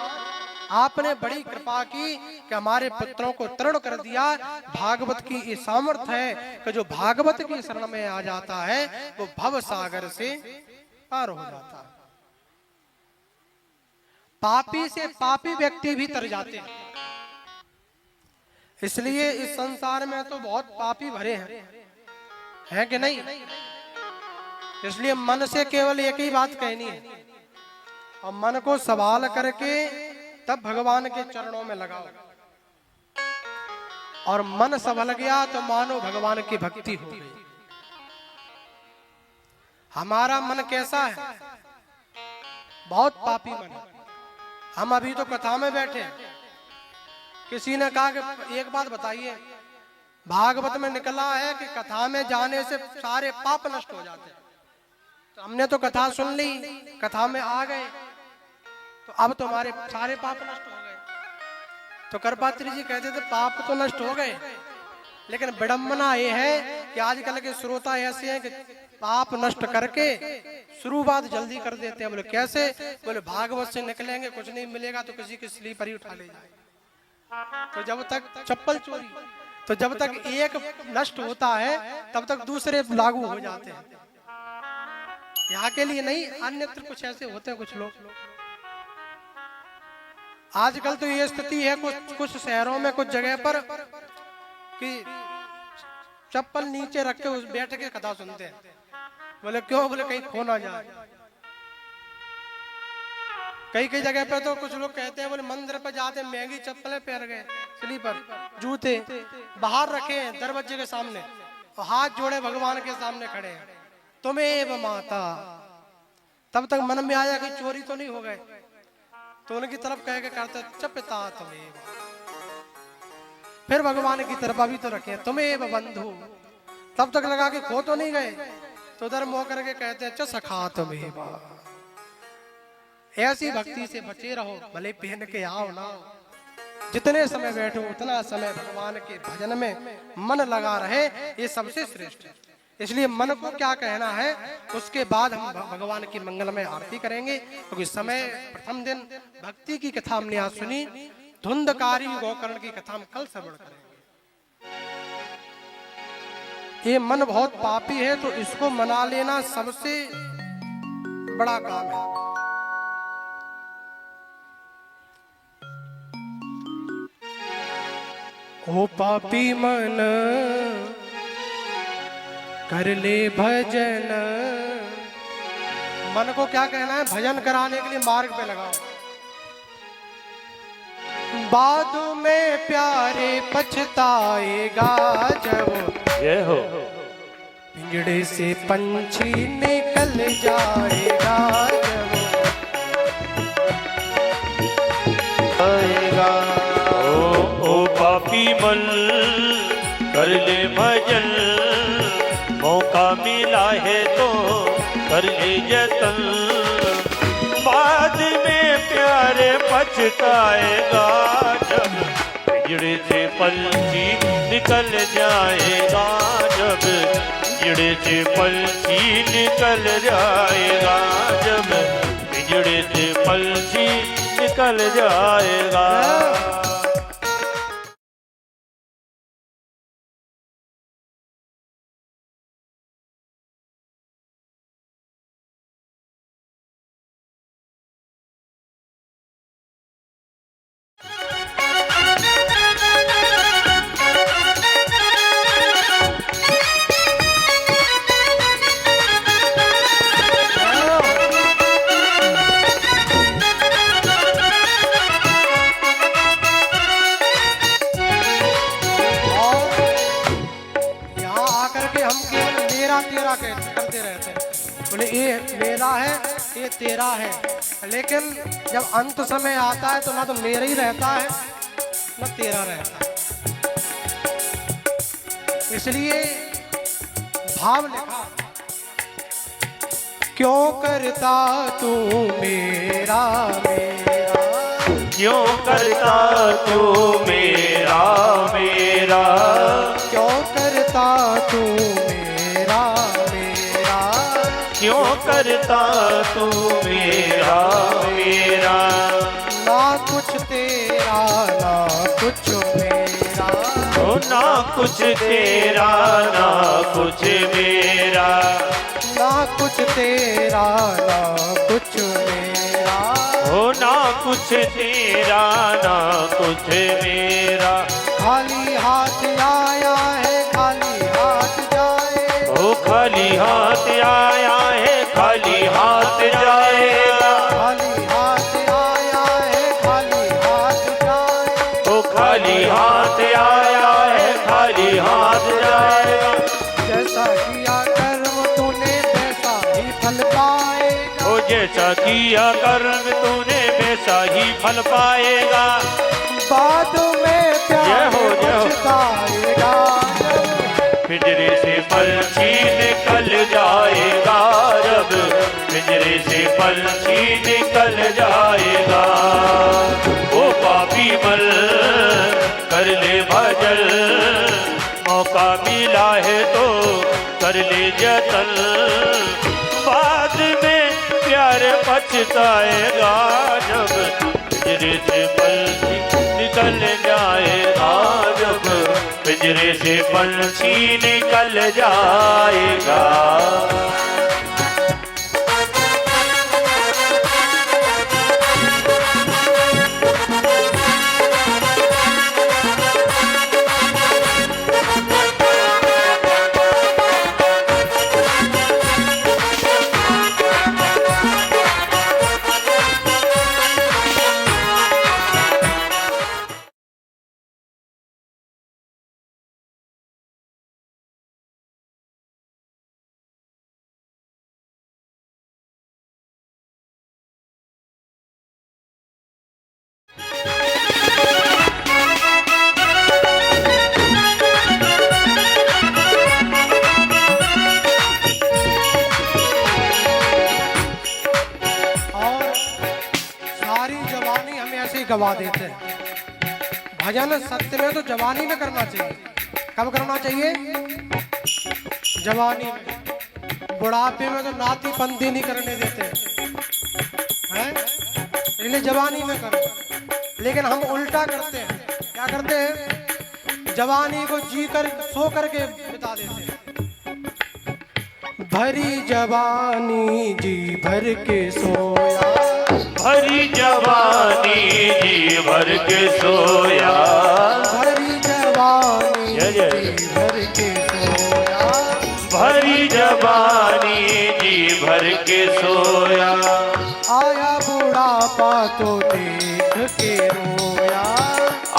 आपने बड़ी कृपा की कि हमारे पुत्रों को तरण कर दिया। भागवत की ये सामर्थ्य है कि जो भागवत की शरण में आ जाता है वो भव सागर से पार हो जाता है। पापी से पापी व्यक्ति भी तर जाते हैं। इसलिए इस संसार में तो बहुत पापी भरे हैं कि नहीं? इसलिए मन से केवल एक ही बात कहनी है और मन को सवाल करके तब भगवान के चरणों में लगाओ। और मन संभल गया तो मानो भगवान की भक्ति हो गई। हमारा मन कैसा है? बहुत पापी मन है। हम अभी तो कथा में बैठे हैं, किसी ने कहा कि एक बात बताइए, भागवत में निकला है कि कथा में जाने से सारे पाप नष्ट हो जाते हैं। तो हमने तो कथा सुन ली, कथा में आ गए, तो अब तुम्हारे सारे पाप नष्ट हो गए। तो करपात्री जी कहते थे पाप तो नष्ट हो गए, लेकिन विडंबना ये है कि आजकल के श्रोता ऐसे हैं कि पाप नष्ट करके शुरुआत जल्दी कर देते हैं। बोले कैसे? बोले भागवत से निकलेंगे कुछ नहीं मिलेगा तो किसी की स्लीपर ही उठा ले जाए। तो जब तक चप्पल चोरी, तो जब तक एक नष्ट होता है तब तक दूसरे लागू हो जाते हैं। यहाँ के लिए नहीं, अन्यत्र कुछ ऐसे होते हैं कुछ लोग। आजकल तो ये स्थिति है कुछ शहरों में, कुछ जगह पर कि चप्पल नीचे रख के उस बैठ के कथा सुनते हैं। बोले क्यों? बोले कहीं खो ना जाए। कई कई जगह पे तो कुछ लोग कहते हैं बोले मंदिर पे जाते महंगी चप्पलें पहन गए, स्लीपर जूते बाहर रखे हैं दरवाजे के सामने और हाथ जोड़े भगवान के सामने खड़े हैं, तुम्हें माता। तब तक मन में आया कि चोरी तो नहीं हो गए, तो उनकी तरफ कह के करते चपिता तुम्हें। फिर भगवान की तरफ अभी तो रखे तुम्हें बंधु, तब तक लगा कि खो तो नहीं गए, तो उधर मोह करके कहते हैं सखा तुम्हें। ऐसी भक्ति से बचे रहो, भले पहन के आओ ना, जितने समय बैठो उतना समय भगवान के भजन में मन लगा रहे, ये सबसे श्रेष्ठ है। इसलिए मन को क्या कहना है, उसके बाद हम भगवान की मंगलमय आरती करेंगे। क्योंकि समय प्रथम दिन भक्ति की कथा हमने आज सुनी, धुंधकारी गोकर्ण की कथा हम कल श्रवण करेंगे। ये मन बहुत पापी है, तो इसको मना लेना सबसे बड़ा काम है। ओ पापी मन कर ले भजन। मन को क्या कहना है? भजन कराने के लिए मार्ग पे लगाओ। बाद में प्यारे पछताएगा जब ये हो पिंजड़े से पंछी निकल जाएगा जब आएगा। ओ पापी मन कर ले भजन, मौका मिला है तो कर ले जतन। बाद में प्यारे पछताएगा जब पिंजड़े से पंछी निकल जाएगा, जब पिंजड़े से पंछी निकल जाएगा, जब पिंजड़े से पंछी निकल जाएगा। करते रहते हैं, बोले ये मेरा है ये तेरा है, लेकिन जब अंत समय आता है तो ना तो मेरा ही रहता है ना तेरा रहता है। इसलिए भाव लिखा, क्यों करता तू मेरा मेरा, क्यों करता तू मेरा मेरा, क्यों करता तू मेरा करता तू मेरा मेरा। ना कुछ तेरा ना कुछ मेरा, ओ ना कुछ तेरा ना कुछ मेरा, ना कुछ तेरा ना कुछ मेरा, ओ ना कुछ तेरा ना कुछ मेरा। खाली हाथ आया है खाली हाथ जाए, ओ खाली हाथ आया है खाली हाथ जाएगा, खाली हाथ आया है खाली हाथ जाए, ओ खाली हाथ आया है खाली हाथ जाएगा। जैसा किया कर्म तूने वैसा ही फल पाएगा, ओ जैसा किया कर्म तूने वैसा ही फल पाएगा। बाद में जय प्यार हो, जय हो। पछताएगा, पिंजरे से पक्षी निकल जाएगा जब, पिंजरे से पक्षी निकल जाएगा। ओ पापी मल कर ले भजन, मौका मिला है तो कर ले जतन, बाद में प्यार पछताएगा जब, पिंजरे से पक्षी निकल जाएगा जब, पिंजरे से पंछी निकल जाएगा। गवा देते हैं। भजन सत्य में तो जवानी में करना चाहिए। कब करना चाहिए? जवानी में। बुढ़ापे में तो नाती पंथी नहीं करने देते हैं, इसलिए जवानी में करो। लेकिन हम उल्टा करते हैं। क्या करते हैं? जवानी को जी कर सो करके बिता देते हैं। भरी जवानी जी भर के सोया, भरी जवानी जी भर के सोया, भरी जवानी जय जय। जी भर के सोया, भरी जवानी जी भर के सोया। आया बुढ़ापा तो देख के रोया,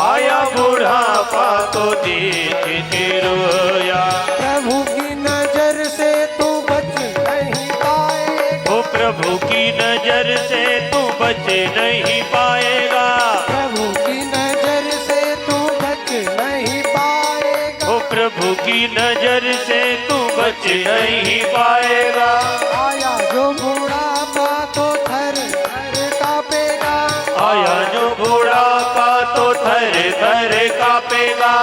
आया बुढ़ापा तो देख के रोया। प्रभु की नजर से तू बच नहीं पाएगा, ओ प्रभु की नजर से तू बच नहीं पाएगा। प्रभु की नजर से तू बच नहीं पाएगा। ओ प्रभु की नजर से तू बच नहीं पाएगा। आया जो बुढ़ापा तो थर थर कांपेगा, आया जो बुढ़ापा तो थर थर कांपेगा।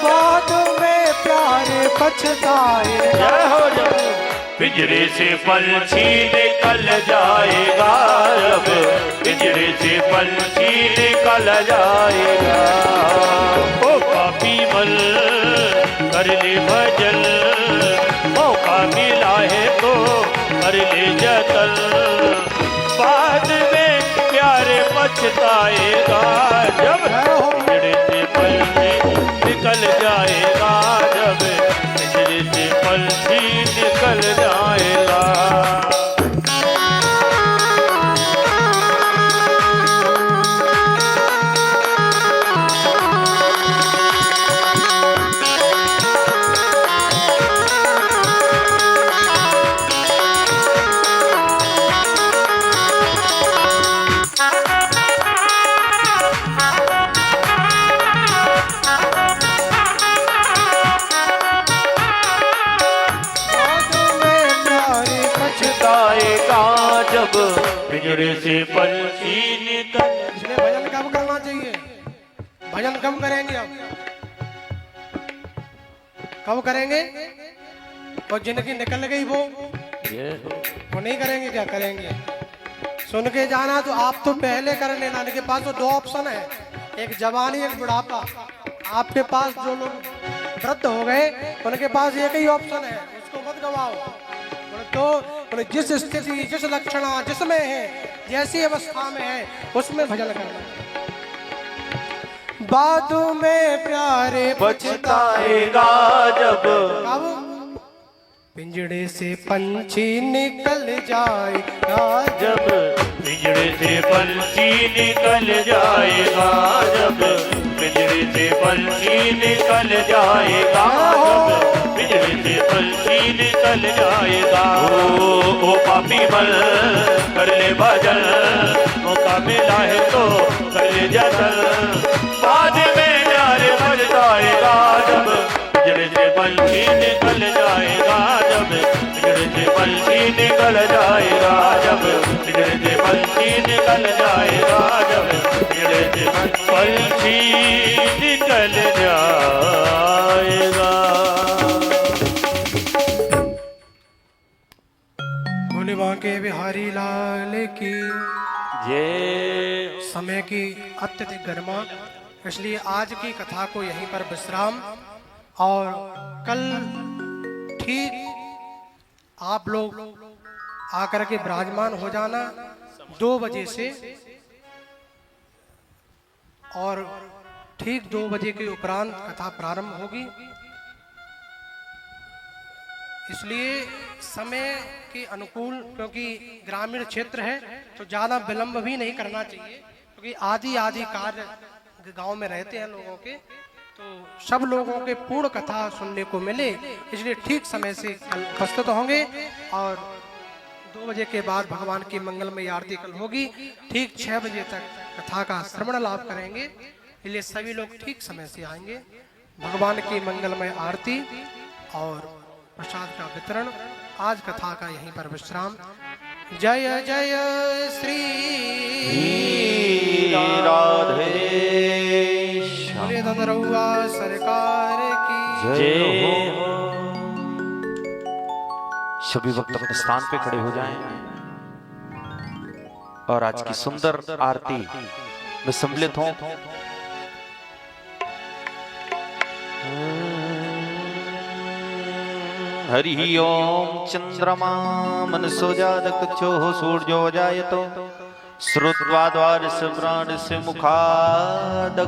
बाद में प्यार पछताएगा। जय हो जय। पिंजरे से पंछी निकल जाएगा अब, पिंजरे से पंछी निकल जाएगा। ओ पापी मल कर ले भजन, मौका मिला है तो कर ले जतन, बाद में प्यार पछताएगा जब, पिंजरे से पंछी निकल जाएगा जब, पिंजरे से पंछी निकल जाएगा। जब पिंजरे से पंछी निकल। इसलिए भजन कब करना चाहिए? भजन कब करेंगे? अब कब करेंगे? और जिनकी निकल गई वो वो नहीं करेंगे, क्या करेंगे? सुन के जाना। तो आप तो पहले कर लेना। इनके पास तो 2 ऑप्शन है, एक जवानी एक बुढ़ापा। आपके पास जो लोग वृद्ध हो गए उनके पास एक ही ऑप्शन है, उसको मत गवाओ। तो जिस स्थिति, जिस लक्षण, जिसमें है, जैसी अवस्था में है, उसमें भजन करना। बातों में प्यारे पछताएगा जब पिंजड़े से पंछी निकल जाएगा, जब पिंजड़े से पंछी निकल जाएगा, जब पिंजड़े से पंछी निकल जाएगा, जब पिंजड़े से पंछी निकल जाएगा। ओ पापी बल कर ले भजन, मौका मिला है तो कर ले जतन। बाद में प्यारे पछताएगा जब पिंजड़े से पंछी निकल जाएगा, जब पिंजड़े से पंछी निकल जाएगा, जब पिंजड़े से पंछी निकल जाएगा, जब पिंजड़े से पंछी निकल जाएगा। बोले बांके बिहारी लाल की जय। समय की अत्यधिक गरिमा, इसलिए आज की कथा को यहीं पर विश्राम। और कल ठीक आप लोग आकर के विराजमान हो जाना 2 बजे से, और ठीक 2 बजे के उपरांत कथा प्रारंभ होगी। इसलिए समय के अनुकूल, क्योंकि ग्रामीण क्षेत्र है तो ज़्यादा विलंब भी नहीं करना चाहिए, क्योंकि आदि कार्य गांव में रहते हैं लोगों के, तो सब लोगों के पूर्ण कथा सुनने को मिले, इसलिए ठीक समय से कल उपस्थित होंगे। और 2 बजे के बाद भगवान की मंगलमय आरती कल होगी। ठीक 6 बजे तक कथा का श्रवण लाभ करेंगे, इसलिए सभी लोग ठीक समय से आएंगे। भगवान की मंगलमय आरती और प्रसाद का वितरण। आज कथा का यहीं पर विश्राम। जय जय श्री राधे बोले धनरउआ सरकार की जय हो। सभी भक्त अपने स्थान पे खड़े हो जाएं और आज की सुंदर आरती में सम्मिलित हों। हरि ओम चंद्रमा मनसो जातकच्छो सूर्यो जायतो श्रुत्वा द्वारस्य प्राणस्य मुखादग्निरजायत।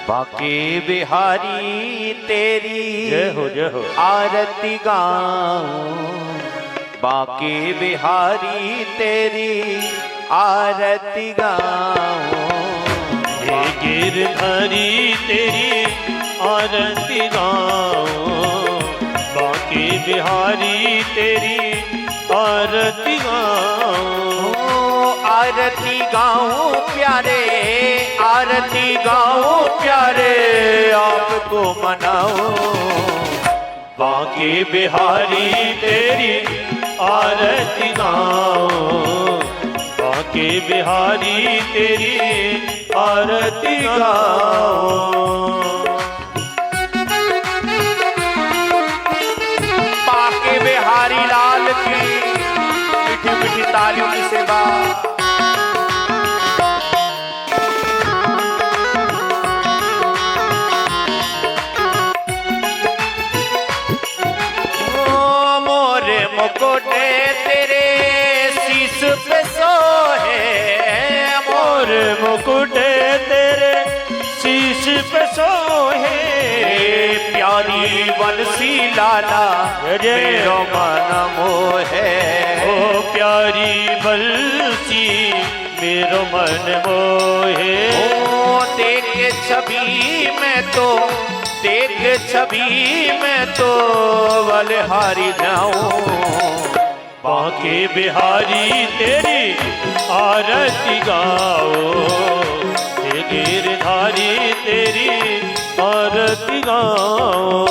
बाके बिहारी तेरी जय हो, जय हो। आरती गाऊं, बाके बिहारी तेरी आरती गाऊं। हे गिरधारी तेरी आरती गाऊं, बाके बिहारी तेरी आरती गाऊं। आरती गाऊं प्यारे, आरती गाऊं प्यारे, आपको मनाऊं। बाके बिहारी तेरी आरती गाऊं, बाके बिहारी तेरी आरती गाऊं। बाके बिहारी लाल की मीठी मीठी तालियों की सेवा। मोरे मुकुटे तेरे शीश पे सोहे, मोरे मुकुटे तेरे शीश पे सोहे। प्यारी बंसी लाला मेरो मन मोहे। ओ प्यारी बंसी मेरो मन मोहे। ओ देख छवि में तो, देख छवि में तो बलिहारी जाऊं। बाके बिहारी तेरी आरती गाओ, हे गिरधारी तेरी आरती गाओ।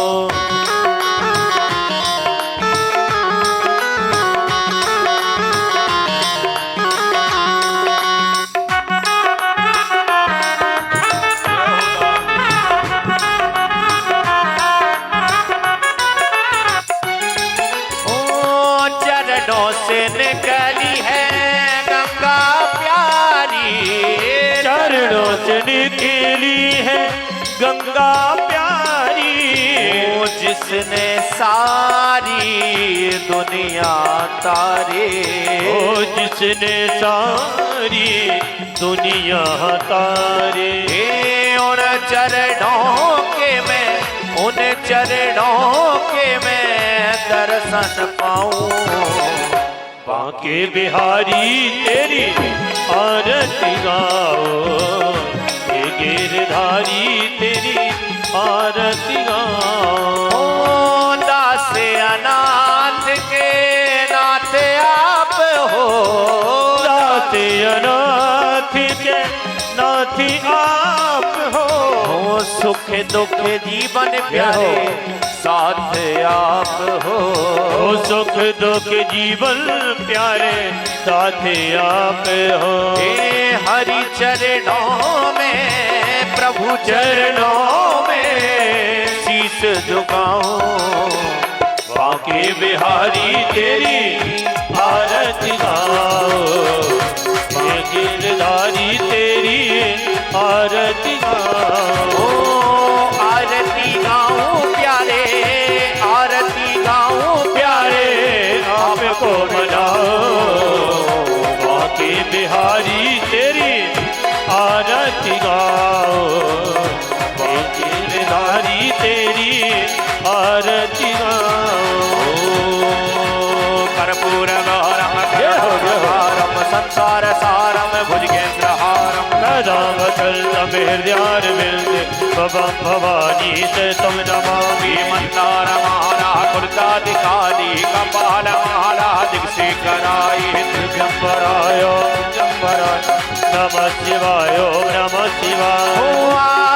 से निकली है गंगा प्यारी, चरणों से निकली है गंगा प्यारी, ओ जिसने सारी दुनिया तारे, ओ जिसने सारी दुनिया तारे। उन चरणों के मैं, उन चरणों के मैं दर्शन पाऊं। बांके बिहारी तेरी आरती गाओ, हे गिरधारी तेरी आरती गाओ। ओ दास अनाथ के नाथ आप हो, दास अनाथ के नाथ आप हो, ओ सुख दुख जीवन प्यारे साथ आप हो। ओ सुख दुख जीवन प्यारे साथ आप हो। हे हरि चरणों में, प्रभु चरणों में शीश झुकाऊं। बांके बिहारी तेरी आरती गाओ, हे गिरधारी तेरी आरती गाओ। आरती गाऊं प्यारे, आरती गाऊं प्यारे आपको मनाओ। बांके बिहारी तेरी आरती गाओ, हे गिरधारी तेरी आरती गाओ। कर्पूर गौरम गौरम संसार सारम भुजगेंद्रहारम राम चलम हृदयार विंद भवम भवानी से तम नमामि। मंदार माला कुर्ताधिकारी कपाल माला दिग्शिखराय जम्बराय जम्बराय नमः शिवाय नमः शिवाय।